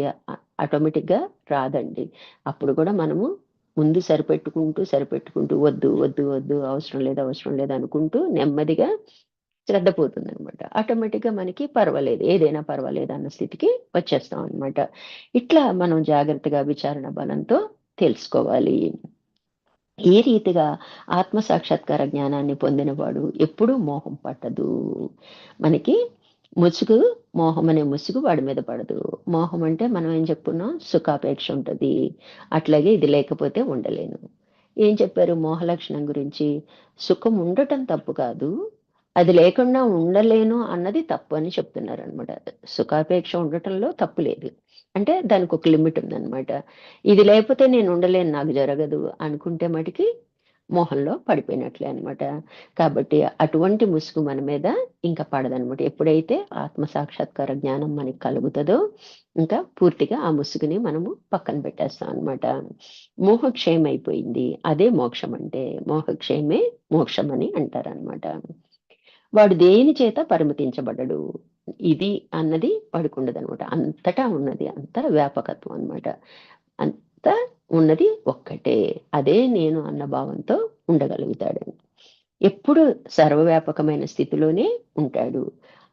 ఆటోమేటిక్‌గా రాదండి. అప్పుడు కూడా మనము ముందు సరిపెట్టుకుంటూ వద్దు, వద్దు, వద్దు, అవసరం లేదు, అవసరం లేదు అనుకుంటూ నెమ్మదిగా శ్రద్ధ పోతుందనమాట. ఆటోమేటిక్‌గా మనకి పర్వాలేదు, ఏదైనా పర్వాలేదన్న స్థితికి వచ్చేస్తాం అనమాట. ఇట్లా మనం జాగ్రత్తగా విచారణ బలంతో తెలుసుకోవాలి. ఈ రీతిగా ఆత్మ సాక్షాత్కార జ్ఞానాన్ని పొందినవాడు ఎప్పుడూ మోహం పట్టదు. మనకి ముసుగు, మోహం అనే ముసుగు వాడి మీద పడదు. మోహం అంటే మనం ఏం చెప్పుకున్నాం? సుఖాపేక్ష ఉంటది. అట్లాగే ఇది లేకపోతే ఉండలేను. ఏం చెప్పారు మోహ లక్షణం గురించి? సుఖం ఉండటం తప్పు కాదు. అది లేకుండా ఉండలేను అన్నది తప్పు అని చెప్తున్నారనమాట. సుఖాపేక్ష ఉండటంలో తప్పు లేదు. అంటే దానికొక లిమిట్ ఉందనమాట. ఇది లేకపోతే నేను ఉండలేను, నాకు జరగదు అనుకుంటే మటికి మోహంలో పడిపోయినట్లే అనమాట. కాబట్టి అటువంటి ముసుగు మన మీద ఇంకా పడదనమాట. ఎప్పుడైతే ఆత్మ సాక్షాత్కార జ్ఞానం మనకి కలుగుతదో, ఇంకా పూర్తిగా ఆ ముసుగుని మనము పక్కన పెట్టేస్తాం అనమాట. మోహక్షయం అయిపోయింది. అదే మోక్షం అంటే. మోహక్షయమే మోక్షమని అంటారనమాట. వాడు దేని చేత పరిమితించబడడు. ఇది అన్నది వాడికుండదనమాట. అంతటా ఉన్నది. అంతర వ్యాపకత్వం అనమాట. అంతా ఉన్నది ఒక్కటే. అదే నేను అన్న భావంతో ఉండగలుగుతాడు. ఎప్పుడు సర్వవ్యాపకమైన స్థితిలోనే ఉంటాడు.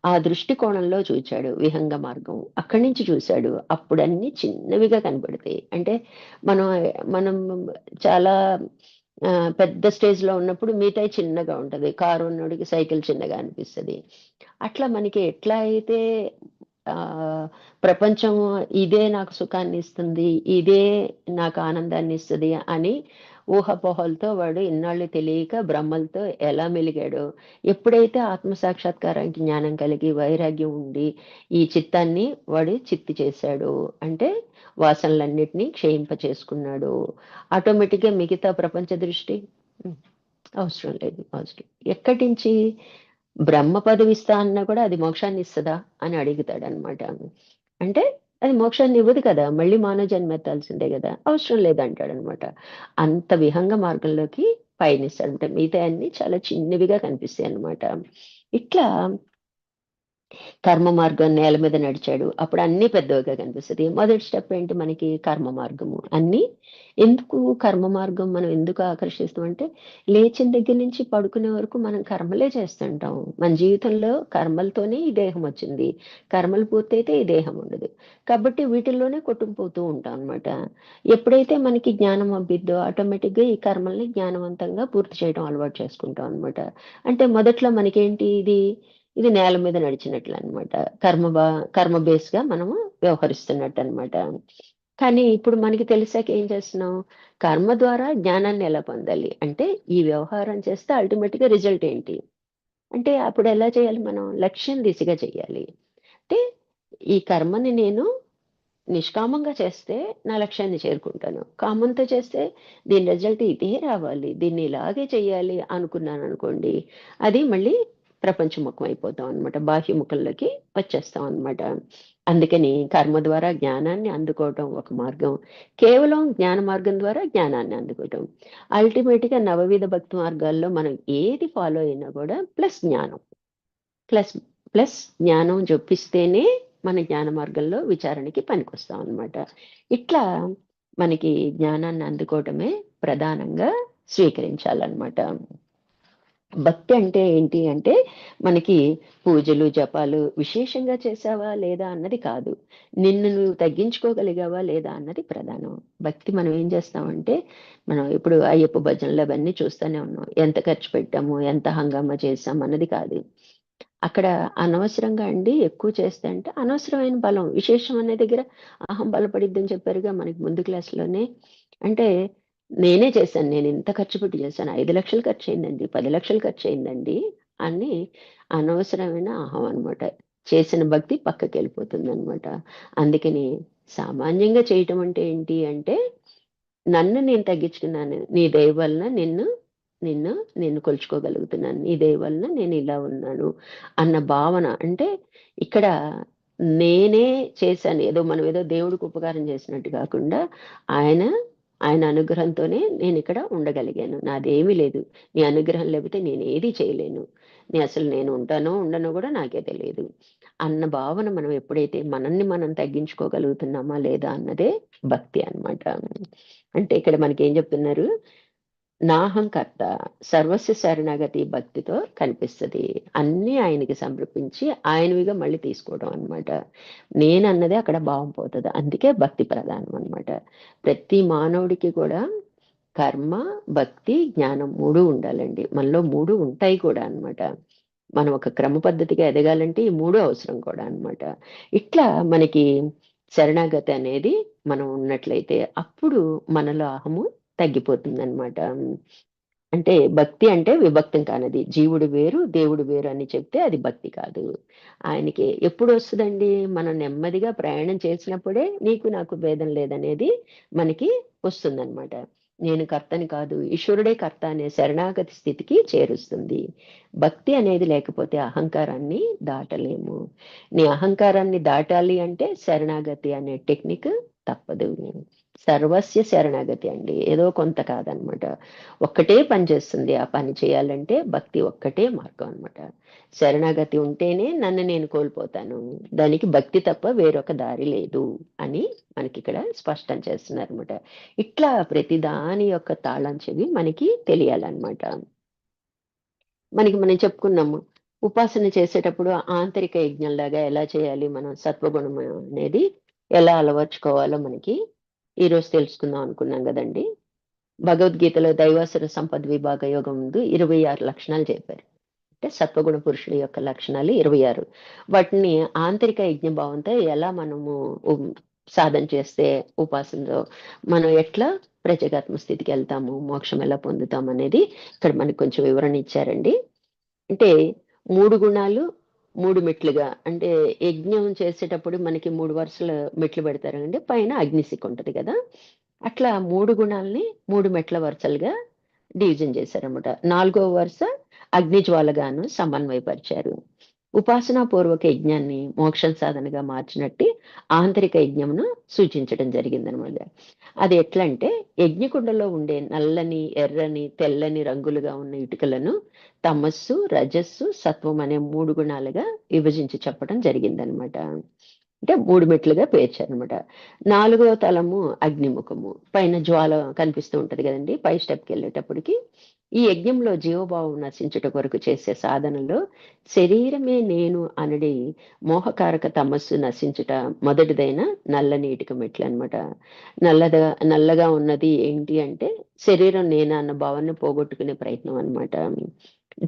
ఆ దృష్టికోణంలో చూచాడు విహంగ మార్గం. అక్కడి నుంచి చూసాడు. అప్పుడన్నీ చిన్నవిగా కనపడతాయి. అంటే మనం మనం చాలా పెద్ద స్టేజ్‌లో ఉన్నప్పుడు మిగతాయి చిన్నగా ఉంటది. కారు ఉన్నోడికి సైకిల్ చిన్నగా అనిపిస్తది. అట్లా మనకి ఎట్లా అయితే ప్రపంచం ఇదే నాకు సుఖాన్నిస్తుంది, ఇదే నాకు ఆనందాన్నిస్తది అని ఊహాపోహలతో వాడు ఇన్నాళ్ళు తెలియక భ్రమలతో ఎలా మెలిగాడో, ఎప్పుడైతే ఆత్మ సాక్షాత్కారానికి జ్ఞానం కలిగి వైరాగ్యం ఉండి, ఈ చిత్తాన్ని వాడు చిత్తి చేశాడో, అంటే వాసనలన్నిటిని క్షయింపచేసుకున్నాడో, ఆటోమేటిక్‌గా మిగతా ప్రపంచ దృష్టి హ్మ్. అవసరం లేదు. అవసరం ఎక్కడి నుంచి బ్రహ్మ పదవిస్తా అన్నా కూడా అది మోక్షాన్నిస్తదా అని అడుగుతాడనమాట. అంటే అది మోక్షాన్ని ఇవ్వదు కదా! మళ్ళీ మానవ జన్మ ఎత్తాల్సిందే గదా! అవసరం లేదంటాడనమాట. అంత విహంగ మార్గంలోకి పయనిస్తాడంట. మిగతాయన్నీ చాలా చిన్నవిగా కనిపిస్తాయన్నమాట. ఇట్లా కర్మ మార్గం నేల మీద నడిచాడు. అప్పుడు అన్నీ పెద్దవిగా కనిపిస్తది. మొదటి స్టెప్ ఏంటి మనకి? కర్మ మార్గము. అన్నీ ఎందుకు కర్మ మార్గం మనం ఎందుకు ఆకర్షిస్తామంటే, లేచిన దగ్గర నుంచి పడుకునే వరకు మనం కర్మలే చేస్తుంటాం. మన జీవితంలో కర్మలతోనే ఈ దేహం వచ్చింది. కర్మలు పూర్తయితే ఈ దేహం ఉండదు. కాబట్టి వీటిల్లోనే కొట్టుకుపోతూ ఉంటాం అనమాట. ఎప్పుడైతే మనకి జ్ఞానం అబ్బిద్దో ఆటోమేటిక్‌గా ఈ కర్మల్ని జ్ఞానవంతంగా పూర్తి చేయడం అలవాటు చేసుకుంటాం అనమాట. అంటే మొదట్లో మనకేంటి ఇది నేల మీద నడిచినట్లనమాట. కర్మ బేస్‌గా మనము వ్యవహరిస్తున్నట్టనమాట. కానీ ఇప్పుడు మనకి తెలిసాక ఏం చేస్తున్నాం? కర్మ ద్వారా జ్ఞానాన్ని ఎలా పొందాలి? అంటే ఈ వ్యవహారం చేస్తే అల్టిమేట్‌గా రిజల్ట్ ఏంటి? అంటే అప్పుడెలా చేయాలి మనం? లక్ష్యం దిశగా చెయ్యాలి. అంటే ఈ కర్మని నేను నిష్కామంగా చేస్తే నా లక్ష్యాన్ని చేరుకుంటాను. కామంతో చేస్తే దీని రిజల్ట్ ఇదే రావాలి. దీన్ని ఇలాగే చేయాలి అనుకున్నాననుకోండి, అది మళ్ళీ ప్రపంచముఖం అయిపోతాం అనమాట. బాహ్యముఖంలోకి వచ్చేస్తాం అనమాట. అందుకని కర్మ ద్వారా జ్ఞానాన్ని అందుకోవటం ఒక మార్గం. కేవలం జ్ఞాన మార్గం ద్వారా జ్ఞానాన్ని అందుకోవటం. అల్టిమేట్‌గా నవవిధ భక్తి మార్గాల్లో మనం ఏది ఫాలో అయినా కూడా ప్లస్ జ్ఞానం. ప్లస్ ప్లస్ జ్ఞానం జొప్పిస్తేనే మన జ్ఞాన మార్గంలో విచారణకి పనికొస్తాం అనమాట. ఇట్లా మనకి జ్ఞానాన్ని అందుకోవటమే ప్రధానంగా స్వీకరించాలన్నమాట. భక్తి అంటే ఏంటి అంటే, మనకి పూజలు, జపాలు విశేషంగా చేశావా లేదా అన్నది కాదు. నిన్ను నువ్వు తగ్గించుకోగలిగావా లేదా అన్నది ప్రధానం. భక్తి మనం ఏం చేస్తామంటే, మనం ఇప్పుడు అయ్యప్ప భజనలు అవన్నీ చూస్తూనే ఉన్నాం. ఎంత ఖర్చు పెట్టాము, ఎంత హంగామా చేశాం అన్నది కాదు. అక్కడ అనవసరంగా అండి ఎక్కువ చేస్తే అంటే అనవసరమైన బలం. విశేషం అనే దగ్గర అహం బలపడిద్దని చెప్పారుగా మనకి ముందు క్లాస్‌లోనే. అంటే నేనే చేశాను. నేనింత ఖర్చు పెట్టి చేశాను. 5,00,000 ఖర్చయిందండి, 10,00,000 ఖర్చయిందండి అని అనవసరమైన అహం అనమాట. చేసిన భక్తి పక్కకెళ్ళిపోతుందనమాట. అందుకని సామాన్యంగా చేయటం అంటే ఏంటి అంటే, నన్ను నేను తగ్గించుకున్నాను. నీ దయ వలన నిన్ను నిన్ను నేను కొలుచుకోగలుగుతున్నాను. నీ దయ వలన నేనిలా ఉన్నాను అన్న భావన. అంటే ఇక్కడ నేనే చేశాను. మనం ఏదో దేవుడికి ఉపకారం చేసినట్టు కాకుండా ఆయన ఆయన అనుగ్రహంతోనే నేనిక్కడ ఉండగలిగాను. నాదేమీ లేదు. నీ అనుగ్రహం లేకపోతే నేనేది చేయలేను. నేను ఉంటానో, ఉండనో గూడా నాకే తెలీదు. అన్న భావన మనం ఎప్పుడైతే మనల్ని మనం తగ్గించుకోగలుగుతున్నామా లేదా అన్నదే భక్తి అన్నమాట. అంటే ఇక్కడ మనకేం చెప్తున్నారు? నాహం కర్త సర్వస్వ శరణాగతి భక్తితో కనిపిస్తది. అన్నీ ఆయనకి సమర్పించి ఆయనవిగా మళ్ళీ తీసుకోవడం అన్నమాట. నేనన్నదే అక్కడ భావం పోతది. అందుకే భక్తి ప్రధానం అన్నమాట. ప్రతి మానవుడికి కూడా కర్మ, భక్తి, జ్ఞానం 3 ఉండాలండి. మనలో 3 ఉంటాయి కూడా అన్నమాట. మనం ఒక క్రమ పద్ధతిగా ఎదగాలంటే ఈ 3 అవసరం కూడా అన్నమాట. ఇట్లా మనకి శరణాగతి అనేది మనం ఉన్నట్లయితే అప్పుడు మనలో అహము తగ్గిపోతుందన్నమాట. అంటే భక్తి అంటే విభక్తం కానిది. జీవుడు వేరు, దేవుడు వేరు అని చెప్తే అది భక్తి కాదు. ఆయనకి ఎప్పుడొస్తదండి? మనం నెమ్మదిగా ప్రయాణం చేసినప్పుడే నీకు నాకు భేదం లేదనేది మనకి వస్తుందనమాట. నేను కర్తని కాదు, ఈశ్వరుడే కర్త అనే శరణాగతి స్థితికి చేరుస్తుంది. భక్తి అనేది లేకపోతే అహంకారాన్ని దాటలేము. నీ అహంకారాన్ని దాటాలి అంటే శరణాగతి అనే టెక్నిక్ తప్పదు. సర్వస్య శరణాగతి అండి. ఏదో కొంత కాదనమాట. ఒక్కటే పని చేస్తుంది. ఆ పని చేయాలంటే భక్తి ఒక్కటే మార్గం అన్నమాట. శరణాగతి ఉంటేనే నన్ను నేను కోల్పోతాను. దానికి భక్తి తప్ప వేరొక దారి లేదు అని మనకిక్కడ స్పష్టం చేస్తున్నారన్నమాట. ఇట్లా ప్రతి దాని యొక్క తాళం చెవి మనకి తెలియాలన్నమాట. మనం చెప్పుకున్నాము. ఉపాసన చేసేటప్పుడు ఆంతరిక యజ్ఞంలాగా ఎలా చేయాలి? మనం సత్వగుణం అనేది ఎలా అలవర్చుకోవాలో మనకి ఈరోజు తెలుసుకుందాం అనుకున్నాం గదండీ! భగవద్గీతలో దైవాసుర సంపద్ విభాగ యోగం ముందు 26 లక్షణాలు చెప్పారు. అంటే సత్వగుణ పురుషుడి యొక్క లక్షణాలు 26. వాటిని ఆంతరిక యజ్ఞభావంతో ఎలా మనము ఉం సాధన చేస్తే ఉపాసనలో మనం ఎట్లా ప్రత్యేగాత్మ స్థితికెళ్తాము, మోక్షం ఎలా పొందుతామనేది ఇక్కడ మనకు కొంచెం వివరణ ఇచ్చారండి. అంటే 3 గుణాలు 3 మెట్లుగా అంటే యజ్ఞం చేసేటప్పుడు మనకి 3 వరుసల మెట్లు పెడతారండి. పైన అగ్నిశిఖ ఉంటది గదా! అట్లా 3 గుణాల్ని 3 మెట్ల వరుసలుగా డివిజన్ చేశారన్నమాట. నాలుగవ వరుస అగ్నిజ్వాలగాను సమన్వయపరిచారు. ఉపాసనా పూర్వక యజ్ఞాన్ని మోక్షం సాధనగా మార్చినట్టి ఆంతరిక యజ్ఞమును సూచించడం జరిగిందనమాట. అది ఎట్లంటే యజ్ఞకుండలో ఉండే నల్లని, ఎర్రని, తెల్లని రంగులుగా ఉన్న ఇటుకలను తమస్సు, రజస్సు, సత్వం అనే 3 గుణాలుగా విభజించి చెప్పడం జరిగిందనమాట. అంటే 3 మెట్లుగా పేర్చారనమాట. నాలుగవ తలము అగ్నిముఖము. పైన జ్వాల కనిపిస్తూ ఉంటది గదండీ! పై స్టెప్‌కెళ్ళేటప్పటికి. ఈ యజ్ఞంలో జీవభావం నశించుట కొరకు చేసే సాధనలో శరీరమే నేను అనడి మోహకారక తమస్సు నశించుట మొదటిదైన నల్లని ఇటుక మెట్లనమాట. నల్లగా ఉన్నది ఏంటి అంటే శరీరం నేనా అన్న భావనను పోగొట్టుకునే ప్రయత్నం అన్నమాట.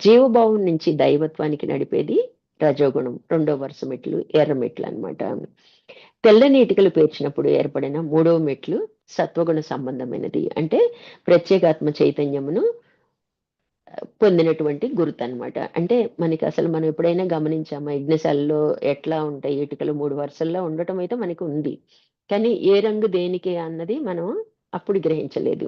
జీవభావం నుంచి దైవత్వానికి నడిపేది రజోగుణం. రెండో వరుస మెట్లు ఎర్ర మెట్లనమాట. తెల్లని ఇటుకలు పేర్చినప్పుడు ఏర్పడిన మూడవ మెట్లు సత్వగుణ సంబంధమైనది. అంటే ప్రత్యేగాత్మ చైతన్యమును పొందినటువంటి గుర్తనమాట. అంటే మనకసలు మనం ఎప్పుడైనా గమనించామా? యజ్ఞశాలలో ఎట్లా ఉంటాయి ఇటుకలు 3 వరుసల్లో ఉండటం అయితే మనకి ఉంది. కానీ ఏ రంగు దేనికి అన్నది మనం అప్పుడు గ్రహించలేదు.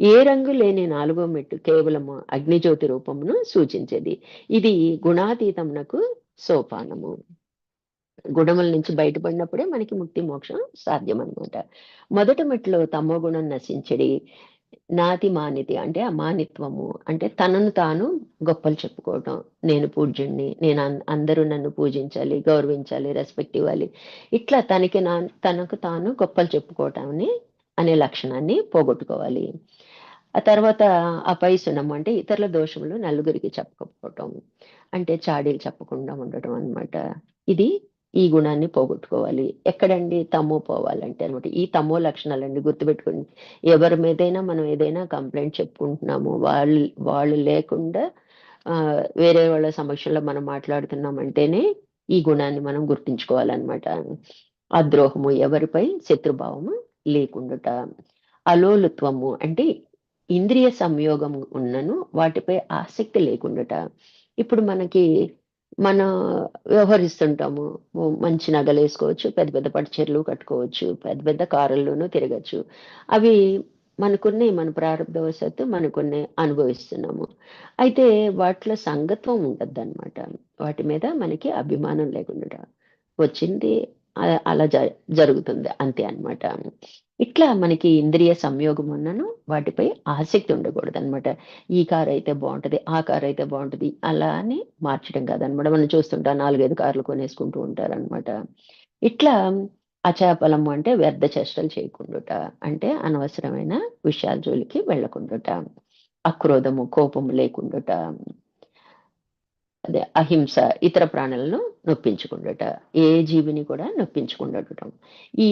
ఏ రంగు లేని 4వ మెట్టు కేవలము అగ్నిజ్యోతి రూపమును సూచించేది. ఇది గుణాతీతమునకు సోపానము. గుణముల నుంచి బయటపడినప్పుడే మనకి ముక్తి మోక్షం సాధ్యమనమాట. మొదటి మెట్టులో తమో గుణం నశించడి. నాతి మానితి అంటే అమానిత్వము. అంటే తనను తాను గొప్పలు చెప్పుకోవటం. నేను పూజ్యుడిని. నేను అందరూ నన్ను పూజించాలి, గౌరవించాలి, రెస్పెక్ట్ ఇవ్వాలి. ఇట్లా తనకు తాను గొప్పలు చెప్పుకోవటాన్ని అనే లక్షణాన్ని పోగొట్టుకోవాలి. ఆ తర్వాత అపైశునం అంటే ఇతరుల దోషములు నలుగురికి చెప్పకపోవటం. అంటే చాడీలు చెప్పకుండా ఉండటం అన్నమాట. ఇది ఈ గుణాన్ని పోగొట్టుకోవాలి. ఎక్కడండి తమో పోవాలంటే అన్నమాట. ఈ తమో లక్షణాలండి గుర్తుపెట్టుకోండి. ఎవరి మీదైనా మనం ఏదైనా కంప్లెయింట్ చెప్పుకుంటున్నాము. వాళ్ళు వాళ్ళు లేకుండా వేరే వాళ్ళ సమక్షంలో మనం మాట్లాడుతున్నామంటేనే ఈ గుణాన్ని మనం గుర్తుంచుకోవాలన్నమాట. అద్రోహము, ఎవరిపై శత్రుభావము లేకుండుట. అలోలుత్వము అంటే ఇంద్రియ సంయోగం ఉన్నను వాటిపై ఆసక్తి లేకుండుట. ఇప్పుడు మనం వ్యవహరిస్తుంటాము. మంచి నగలేసుకోవచ్చు, పెద్ద పెద్ద పట్టు చీరలు కట్టుకోవచ్చు, పెద్ద పెద్ద కారుల్లోనూ తిరగచ్చు. అవి మనకున్నయి, మన ప్రారంధవశాత్తు మనకున్నయి అనుభవిస్తున్నాము. అయితే వాటిలో సంగత్వం ఉండద్దనమాట. వాటి మీద మనకి అభిమానం లేకుండుట. వచ్చింది అలా జరుగుతుంది అంతే అన్నమాట. ఇట్లా మనకి ఇంద్రియ సంయోగం ఉన్నను వాటిపై ఆసక్తి ఉండకూడదనమాట. ఈ కార్ అయితే బావుంటది, ఆ కార్ అయితే బావుంటది అలా అని మార్చడం కాదనమాట. మనం చూస్తుంటాం 4, 5 కార్లు కొనేసుకుంటూ ఉంటారనమాట. ఇట్లా అచపలము అంటే వ్యర్థ చేష్టలు చేయకుండుట. అంటే అనవసరమైన విషయాల జోలికి వెళ్ళకుండుట. అక్రోధము, కోపము లేకుండుట. అదే అహింస, ఇతర ప్రాణులను నొప్పించకుండుట. ఏ జీవిని కూడా నొప్పించకుండుటం. ఈ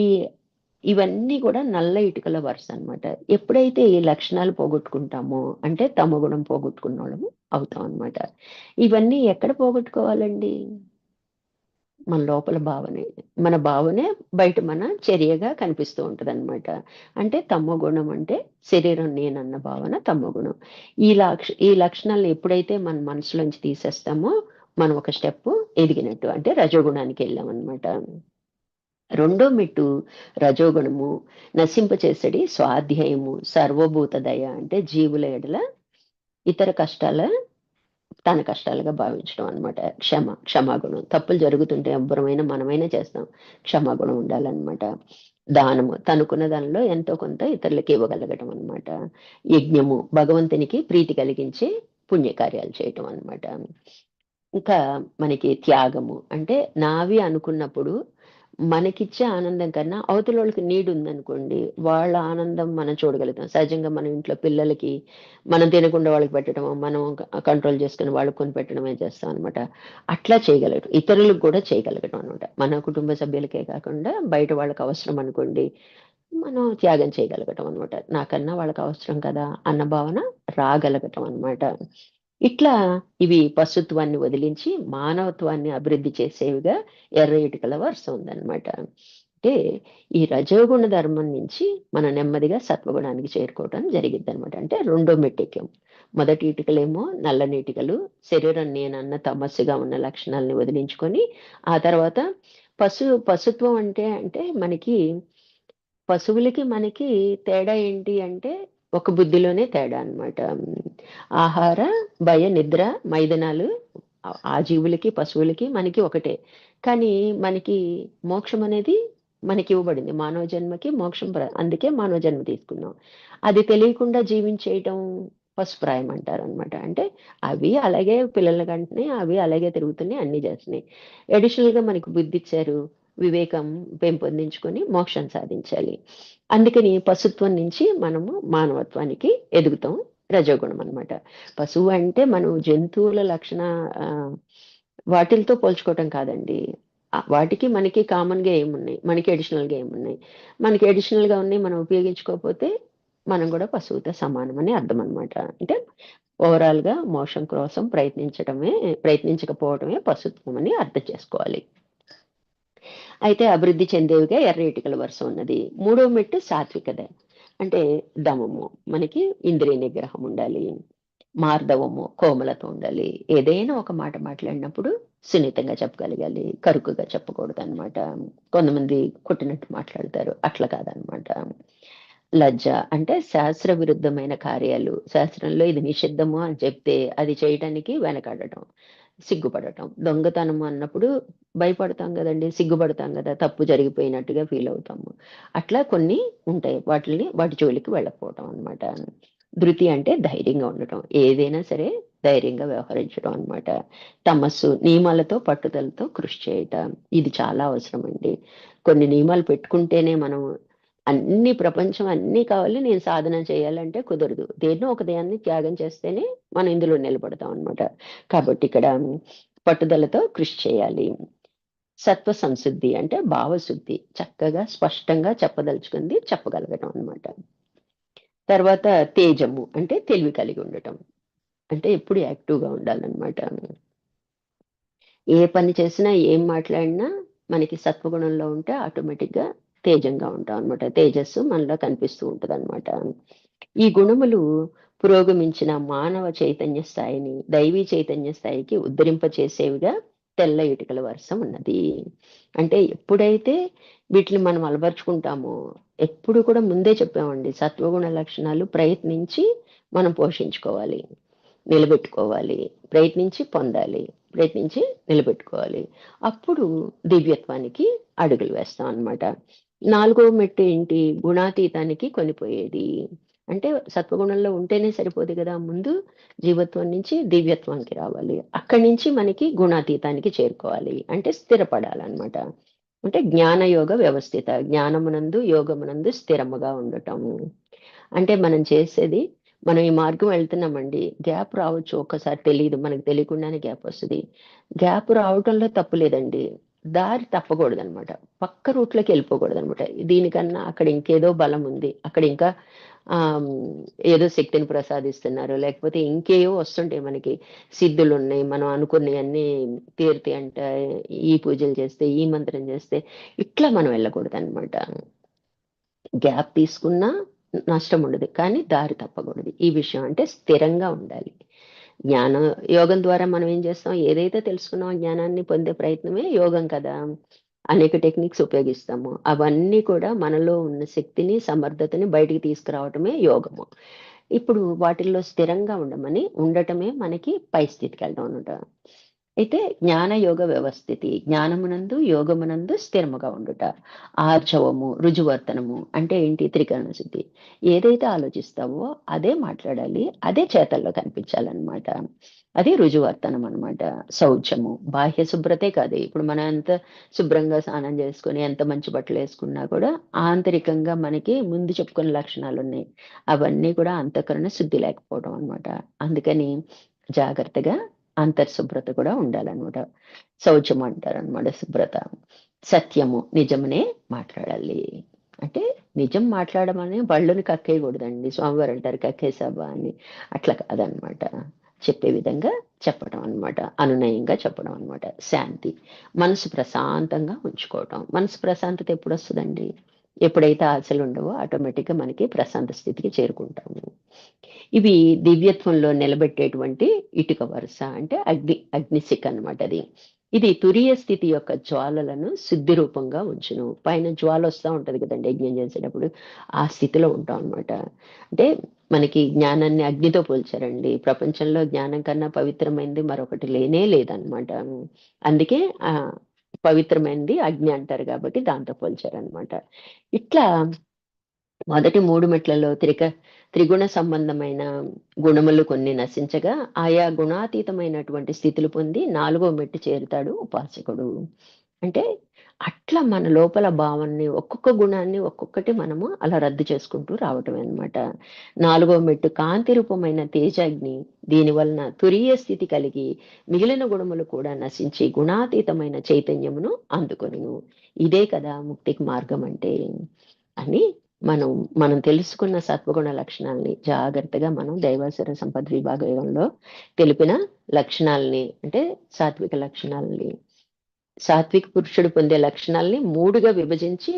ఇవన్నీ కూడా నల్ల ఇటుకల వరుసనమాట. ఎప్పుడైతే ఈ లక్షణాలు పోగొట్టుకుంటామో అంటే తమో గుణం పోగొట్టుకున్నోళ్ళము అవుతాం అనమాట. ఇవన్నీ ఎక్కడ పోగొట్టుకోవాలండి? మన లోపల భావనే. మన భావనే బయట మన చర్యగా కనిపిస్తూ ఉంటదనమాట. అంటే తమో గుణం అంటే శరీరం నేనన్న భావన తమో గుణం. ఈ లక్షణాలను ఎప్పుడైతే మన మనసులోంచి తీసేస్తామో మనం ఒక స్టెప్ ఎదిగినట్టు. అంటే రజోగుణానికి వెళ్ళామనమాట. రెండో మెట్టు రజోగుణము నశింపచేసడి స్వాధ్యాయము, సర్వభూత దయ అంటే జీవుల ఎడల ఇతర కష్టాల తన కష్టాలుగా భావించడం అన్నమాట. క్షమాగుణం. తప్పులు జరుగుతుంటే ఎవ్వరమైనా మనమైనా చేస్తాం. క్షమాగుణం ఉండాలన్నమాట. దానము తనకున్న దానిలో ఎంతో కొంత ఇతరులకి ఇవ్వగలగటం అన్నమాట. యజ్ఞము భగవంతునికి ప్రీతి కలిగించే పుణ్యకార్యాలు చేయటం అన్నమాట. ఇంకా మనకి త్యాగము అంటే నావి అనుకున్నప్పుడు మనకిచ్చే ఆనందం కన్నా అవతలోళ్ళకి నీడ్ ఉందనుకోండి, వాళ్ళ ఆనందం మనం చూడగలుగుతాం. సహజంగా మన ఇంట్లో పిల్లలకి మనం తినకుండా వాళ్ళకి పెట్టడమో, మనం కంట్రోల్ చేసుకొని వాళ్ళకి కొని పెట్టడమే చేస్తాం అనమాట. అట్లా చేయగలగటం. ఇతరులకు కూడా చేయగలగటం అనమాట. మన కుటుంబ సభ్యులకే కాకుండా బయట వాళ్ళకి అవసరం అనుకోండి, మనం త్యాగం చేయగలగటం అనమాట. నాకన్నా వాళ్ళకి అవసరం కదా అన్న భావన రాగలగటం అనమాట. ఇట్లా ఇవి పశుత్వాన్ని వదిలించి మానవత్వాన్ని అభివృద్ధి చేసేవిగా ఎర్ర ఇటుకల వరుస ఉందన్నమాట. అంటే ఈ రజోగుణ ధర్మం నుంచి మనం నెమ్మదిగా సత్వగుణానికి చేరుకోవటం జరిగిద్దనమాట. అంటే రెండో మెట్టెక్కాం. మొదటి ఇటుకలేమో నల్లని ఇటుకలు, శరీరం నేనన్న తమస్సుగా ఉన్న లక్షణాలని వదిలించుకొని, ఆ తర్వాత పశుత్వం అంటే పశువులకి మనకి తేడా ఏంటి అంటే ఒక బుద్ధిలోనే తేడా అన్నమాట. ఆహార, భయ, నిద్ర, మైదనాలు ఆ జీవులకి, పశువులకి మనకి ఒకటే. కానీ మనకి మోక్షం అనేది మనకివ్వబడింది. మానవ జన్మకి మోక్షం అందుకే మానవ జన్మ తీసుకున్నాం. అది తెలియకుండా జీవించేయటం పశుప్రాయం అంటారనమాట. అంటే అవి అలాగే పిల్లల కంటనే అవి అలాగే తిరుగుతున్నాయి, అన్నీ చేస్తున్నాయి. అడిషనల్‌గా మనకి బుద్ధిచ్చారు. వివేకం పెంపొందించుకొని మోక్షం సాధించాలి. అందుకని పశుత్వం నుంచి మనము మానవత్వానికి ఎదుగుతాం. రజోగుణం అన్నమాట. పశువు అంటే మనం జంతువుల వాటిలతో పోల్చుకోవటం కాదండి. వాటికి మనకి కామన్‌గా ఏమున్నాయి? మనకి అడిషనల్‌గా ఏమున్నాయి? మనకి అడిషనల్‌గా ఉన్నాయి మనం ఉపయోగించుకోకపోతే మనం గూడా పశువుతో సమానం అని అర్థం అన్నమాట. అంటే ఓవరాల్‌గా మోక్షం కోసం ప్రయత్నించకపోవటమే పశుత్వం అని అర్థం చేసుకోవాలి. అయితే అభివృద్ధి చెందేవిగా ఎర్ర ఇటుకల వరుస ఉన్నది. మూడో మెట్టు సాత్వికత. అంటే దమము. మనకి ఇంద్రియ నిగ్రహం ఉండాలి. మార్దవము, కోమలత ఉండాలి. ఏదైనా ఒక మాట మాట్లాడినప్పుడు సున్నితంగా చెప్పగలగాలి. కరుకుగా చెప్పకూడదనమాట. కొంతమంది కొట్టినట్టు మాట్లాడతారు. అట్లా కాదనమాట. లజ్జ అంటే శాస్త్ర విరుద్ధమైన కార్యాలు, శాస్త్రంలో ఇది నిషిద్ధము అని చెప్తే అది చేయటానికి వెనకాడటం, సిగ్గుపడటం. దొంగతనము అన్నప్పుడు భయపడతాం కదండి, సిగ్గుపడతాం కదా, తప్పు జరిగిపోయినట్టుగా ఫీల్ అవుతాము. అట్లా కొన్ని ఉంటాయి, వాటి జోలికి వెళ్ళకపోవటం అన్నమాట. ధృతి అంటే ధైర్యంగా ఉండటం, ఏదైనా సరే ధైర్యంగా వ్యవహరించడం అన్నమాట. తమస్సు నియమాలతో పట్టుదలతో కృషి చేయటం, ఇది చాలా అవసరం అండి. కొన్ని నియమాలు పెట్టుకుంటేనే మనం ప్రపంచం అన్నీ కావాలి, నేను సాధన చేయాలంటే కుదరదు. దేన్నో ఒక దాన్ని త్యాగం చేస్తేనే మనం ఇందులో నిలబడతాం అన్నమాట. కాబట్టి ఇక్కడ పట్టుదలతో కృషి చేయాలి. సత్వ సంశుద్ధి అంటే భావశుద్ధి, చక్కగా స్పష్టంగా చెప్పదలుచుకుంది చెప్పగలగటం అన్నమాట. తర్వాత తేజము అంటే తెలివి కలిగి ఉండటం, అంటే ఎప్పుడు యాక్టివ్గా ఉండాలన్నమాట. ఏ పని చేసినా ఏం మాట్లాడినా మనకి సత్వగుణంలో ఉంటే ఆటోమేటిక్గా తేజంగా ఉంటాం అనమాట, తేజస్సు మనలో కనిపిస్తూ ఉంటది అనమాట. ఈ గుణములు పురోగమించిన మానవ చైతన్య స్థాయిని దైవీ చైతన్య స్థాయికి ఉద్ధరింపచేసేవిగా తెల్ల ఇటుకల వర్షం ఉన్నది. అంటే ఎప్పుడైతే వీటిని మనం అలవర్చుకుంటామో, ఎప్పుడు కూడా ముందే చెప్పామండి, సత్వగుణ లక్షణాలు ప్రయత్నించి మనం పోషించుకోవాలి, నిలబెట్టుకోవాలి, ప్రయత్నించి పొందాలి, ప్రయత్నించి నిలబెట్టుకోవాలి. అప్పుడు దివ్యత్వానికి అడుగులు వేస్తాం అన్నమాట. నాలుగవ మెట్టు ఏంటి? గుణాతీతానికి కొనిపోయేది. అంటే సత్వగుణంలో ఉంటేనే సరిపోదు కదా, ముందు జీవత్వం నుంచి దివ్యత్వానికి రావాలి, అక్కడి నుంచి మనకి గుణాతీతానికి చేరుకోవాలి, అంటే స్థిరపడాలన్నమాట. అంటే జ్ఞానయోగ వ్యవస్థిత, జ్ఞానమునందు యోగమునందు స్థిరముగా ఉండటము. అంటే మనం ఈ మార్గం వెళ్తున్నామండి, గ్యాప్ రావచ్చు, ఒక్కసారి తెలియదు, మనకు తెలియకుండానే గ్యాప్ వస్తుంది. గ్యాప్ రావటంలో తప్పు లేదండి, దారి తప్పకూడదు అనమాట, పక్క రూట్లోకి వెళ్ళిపోకూడదు అనమాట. దీనికన్నా అక్కడ ఇంకేదో బలం ఉంది, అక్కడ ఇంకా ఆ ఏదో శక్తిని ప్రసాదిస్తున్నారు, లేకపోతే ఇంకేవో వస్తుంటాయి మనకి, సిద్ధులు ఉన్నాయి, మనం అనుకున్నవన్నీ తీరుతాయి అంట, ఈ పూజలు చేస్తే, ఈ మంత్రం చేస్తే, ఇట్లా మనం వెళ్ళకూడదు అనమాట. గ్యాప్ తీసుకున్నా నష్టం ఉండదు, కానీ దారి తప్పకూడదు. ఈ విషయం అంటే స్థిరంగా ఉండాలి. జ్ఞాన యోగం ద్వారా మనం ఏం చేస్తాం, ఏదైతే తెలుసుకున్నామో జ్ఞానాన్ని పొందే ప్రయత్నమే యోగం కదా. అనేక టెక్నిక్స్ ఉపయోగిస్తాము, అవన్నీ కూడా మనలో ఉన్న శక్తిని సమర్థతని బయటికి తీసుకురావటమే యోగము. ఇప్పుడు వాటిల్లో స్థిరంగా ఉండటమే మనకి పై స్థితికి వెళ్ళడం అనమాట. అయితే జ్ఞాన యోగ వ్యవస్థితి, జ్ఞానమునందు యోగమునందు స్థిరముగా ఉండుట. ఆర్జవము రుజువర్తనము అంటే ఏంటి? త్రికరణ శుద్ధి. ఏదైతే ఆలోచిస్తావో అదే మాట్లాడాలి, అదే చేతల్లో కనిపించాలన్నమాట. అది రుజువర్తనం అన్నమాట. శౌచము బాహ్య శుభ్రతే కాదు, ఇప్పుడు మనం ఎంత శుభ్రంగా స్నానం చేసుకుని ఎంత మంచి బట్టలు వేసుకున్నా కూడా ఆంతరికంగా మనకి ముందు చెప్పుకున్న లక్షణాలు ఉన్నాయి, అవన్నీ కూడా అంతఃకరణ శుద్ధి లేకపోవడం అన్నమాట. అందుకని జాగ్రత్తగా అంతర్శుభ్రత కూడా ఉండాలన్నమాట. శౌచం అంటారనమాట శుభ్రత. సత్యము, నిజమునే మాట్లాడాలి. అంటే నిజం మాట్లాడమని బళ్ళుని కక్కేయకూడదండి, స్వామివారు అంటారు కక్కేసాబా అని. అట్లా కాదనమాట, చెప్పే విధంగా చెప్పడం అనమాట, అనునయంగా చెప్పడం అనమాట. శాంతి, మనసు ప్రశాంతంగా ఉంచుకోవటం. మనసు ప్రశాంతత ఎప్పుడు వస్తుందండి? ఎప్పుడైతే ఆశలు ఉండవో ఆటోమేటిక్గా మనకి ప్రశాంత స్థితికి చేరుకుంటాము. ఇవి దివ్యత్వంలో నిలబెట్టేటువంటి ఇటుక వరుస, అంటే అగ్నిశిఖ అన్నమాట అది. ఇది తురియ స్థితి యొక్క జ్వాలలను శుద్ధి రూపంగా ఉంచును. పైన జ్వాల వస్తూ ఉంటది కదండి యజ్ఞం చేసేటప్పుడు, ఆ స్థితిలో ఉంటాం అన్నమాట. అంటే మనకి జ్ఞానాన్ని అగ్నితో పోల్చారండి, ప్రపంచంలో జ్ఞానం కన్నా పవిత్రమైనది మరొకటి లేనే లేదనమాట. అందుకే ఆ పవిత్రమైనది అగ్ని అంటారు, కాబట్టి దాంతో పోల్చారనమాట. ఇట్లా మొదటి 3 మెట్లలో త్రిగుణ సంబంధమైన గుణములు కొన్ని నశించగా ఆయా గుణాతీతమైనటువంటి స్థితులు పొంది 4వ మెట్టు చేరుతాడు ఉపాసకుడు. అంటే అట్లా మన లోపల భావాన్ని, ఒక్కొక్క గుణాన్ని ఒక్కొక్కటి మనము అలా రద్దు చేసుకుంటూ రావటం అన్నమాట. 4వ మెట్టు కాంతి రూపమైన తేజాగ్ని, దీని వలన తురీయ స్థితి కలిగి మిగిలిన గుణములు కూడా నశించి గుణాతీతమైన చైతన్యమును అందుకొనును. ఇదే కదా ముక్తికి మార్గం అంటే అని మనం మనం తెలుసుకున్న సత్వగుణ లక్షణాలని జాగ్రత్తగా మనం దైవాసుర సంపద విభాగంలో తెలిపిన లక్షణాలని, అంటే సాత్విక లక్షణాలని, సాత్విక పురుషుడు పొందే లక్షణాలని 3గా విభజించి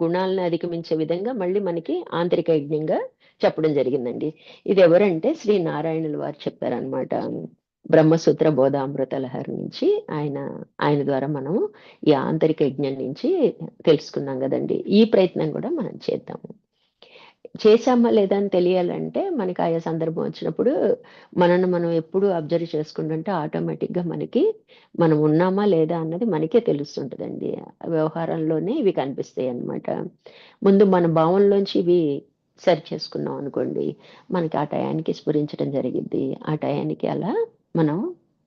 గుణాలను అధిగమించే విధంగా మళ్ళీ మనకి ఆంతరిక యజ్ఞంగా చెప్పడం జరిగిందండి. ఇది ఎవరంటే శ్రీ నారాయణుల వారు చెప్పారనమాట. బ్రహ్మసూత్ర బోధామృత లహరి నుంచి ఆయన ద్వారా మనము ఈ ఆంతరిక యజ్ఞం నుంచి తెలుసుకున్నాం కదండి. ఈ ప్రయత్నం కూడా మనం చేద్దాము. చేశామా లేదా అని తెలియాలంటే మనకి ఆయా సందర్భం వచ్చినప్పుడు మనల్ని మనం ఎప్పుడు అబ్జర్వ్ చేసుకుంటుంటే ఆటోమేటిక్‌గా మనకి మనం ఉన్నామా లేదా అన్నది మనకే తెలుస్తుంటదండి. వ్యవహారంలోనే ఇవి కనిపిస్తాయన్నమాట. ముందు మన భావనలోంచి ఇవి సరి చేసుకున్నాం అనుకోండి, మనకి ఆ టయానికి స్ఫురించడం జరిగిద్ది. ఆ టయానికి అలా మనం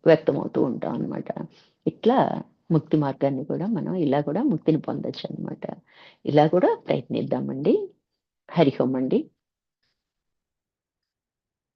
వ్యక్తమవుతూ ఉంటాం అన్నమాట. ఇట్లా ముక్తి మార్గాన్ని కూడా మనం ఇలా కూడా ముక్తిని పొందొచ్చనమాట. ఇలా కూడా ప్రయత్నిద్దామండి. హరి ఓం అండి.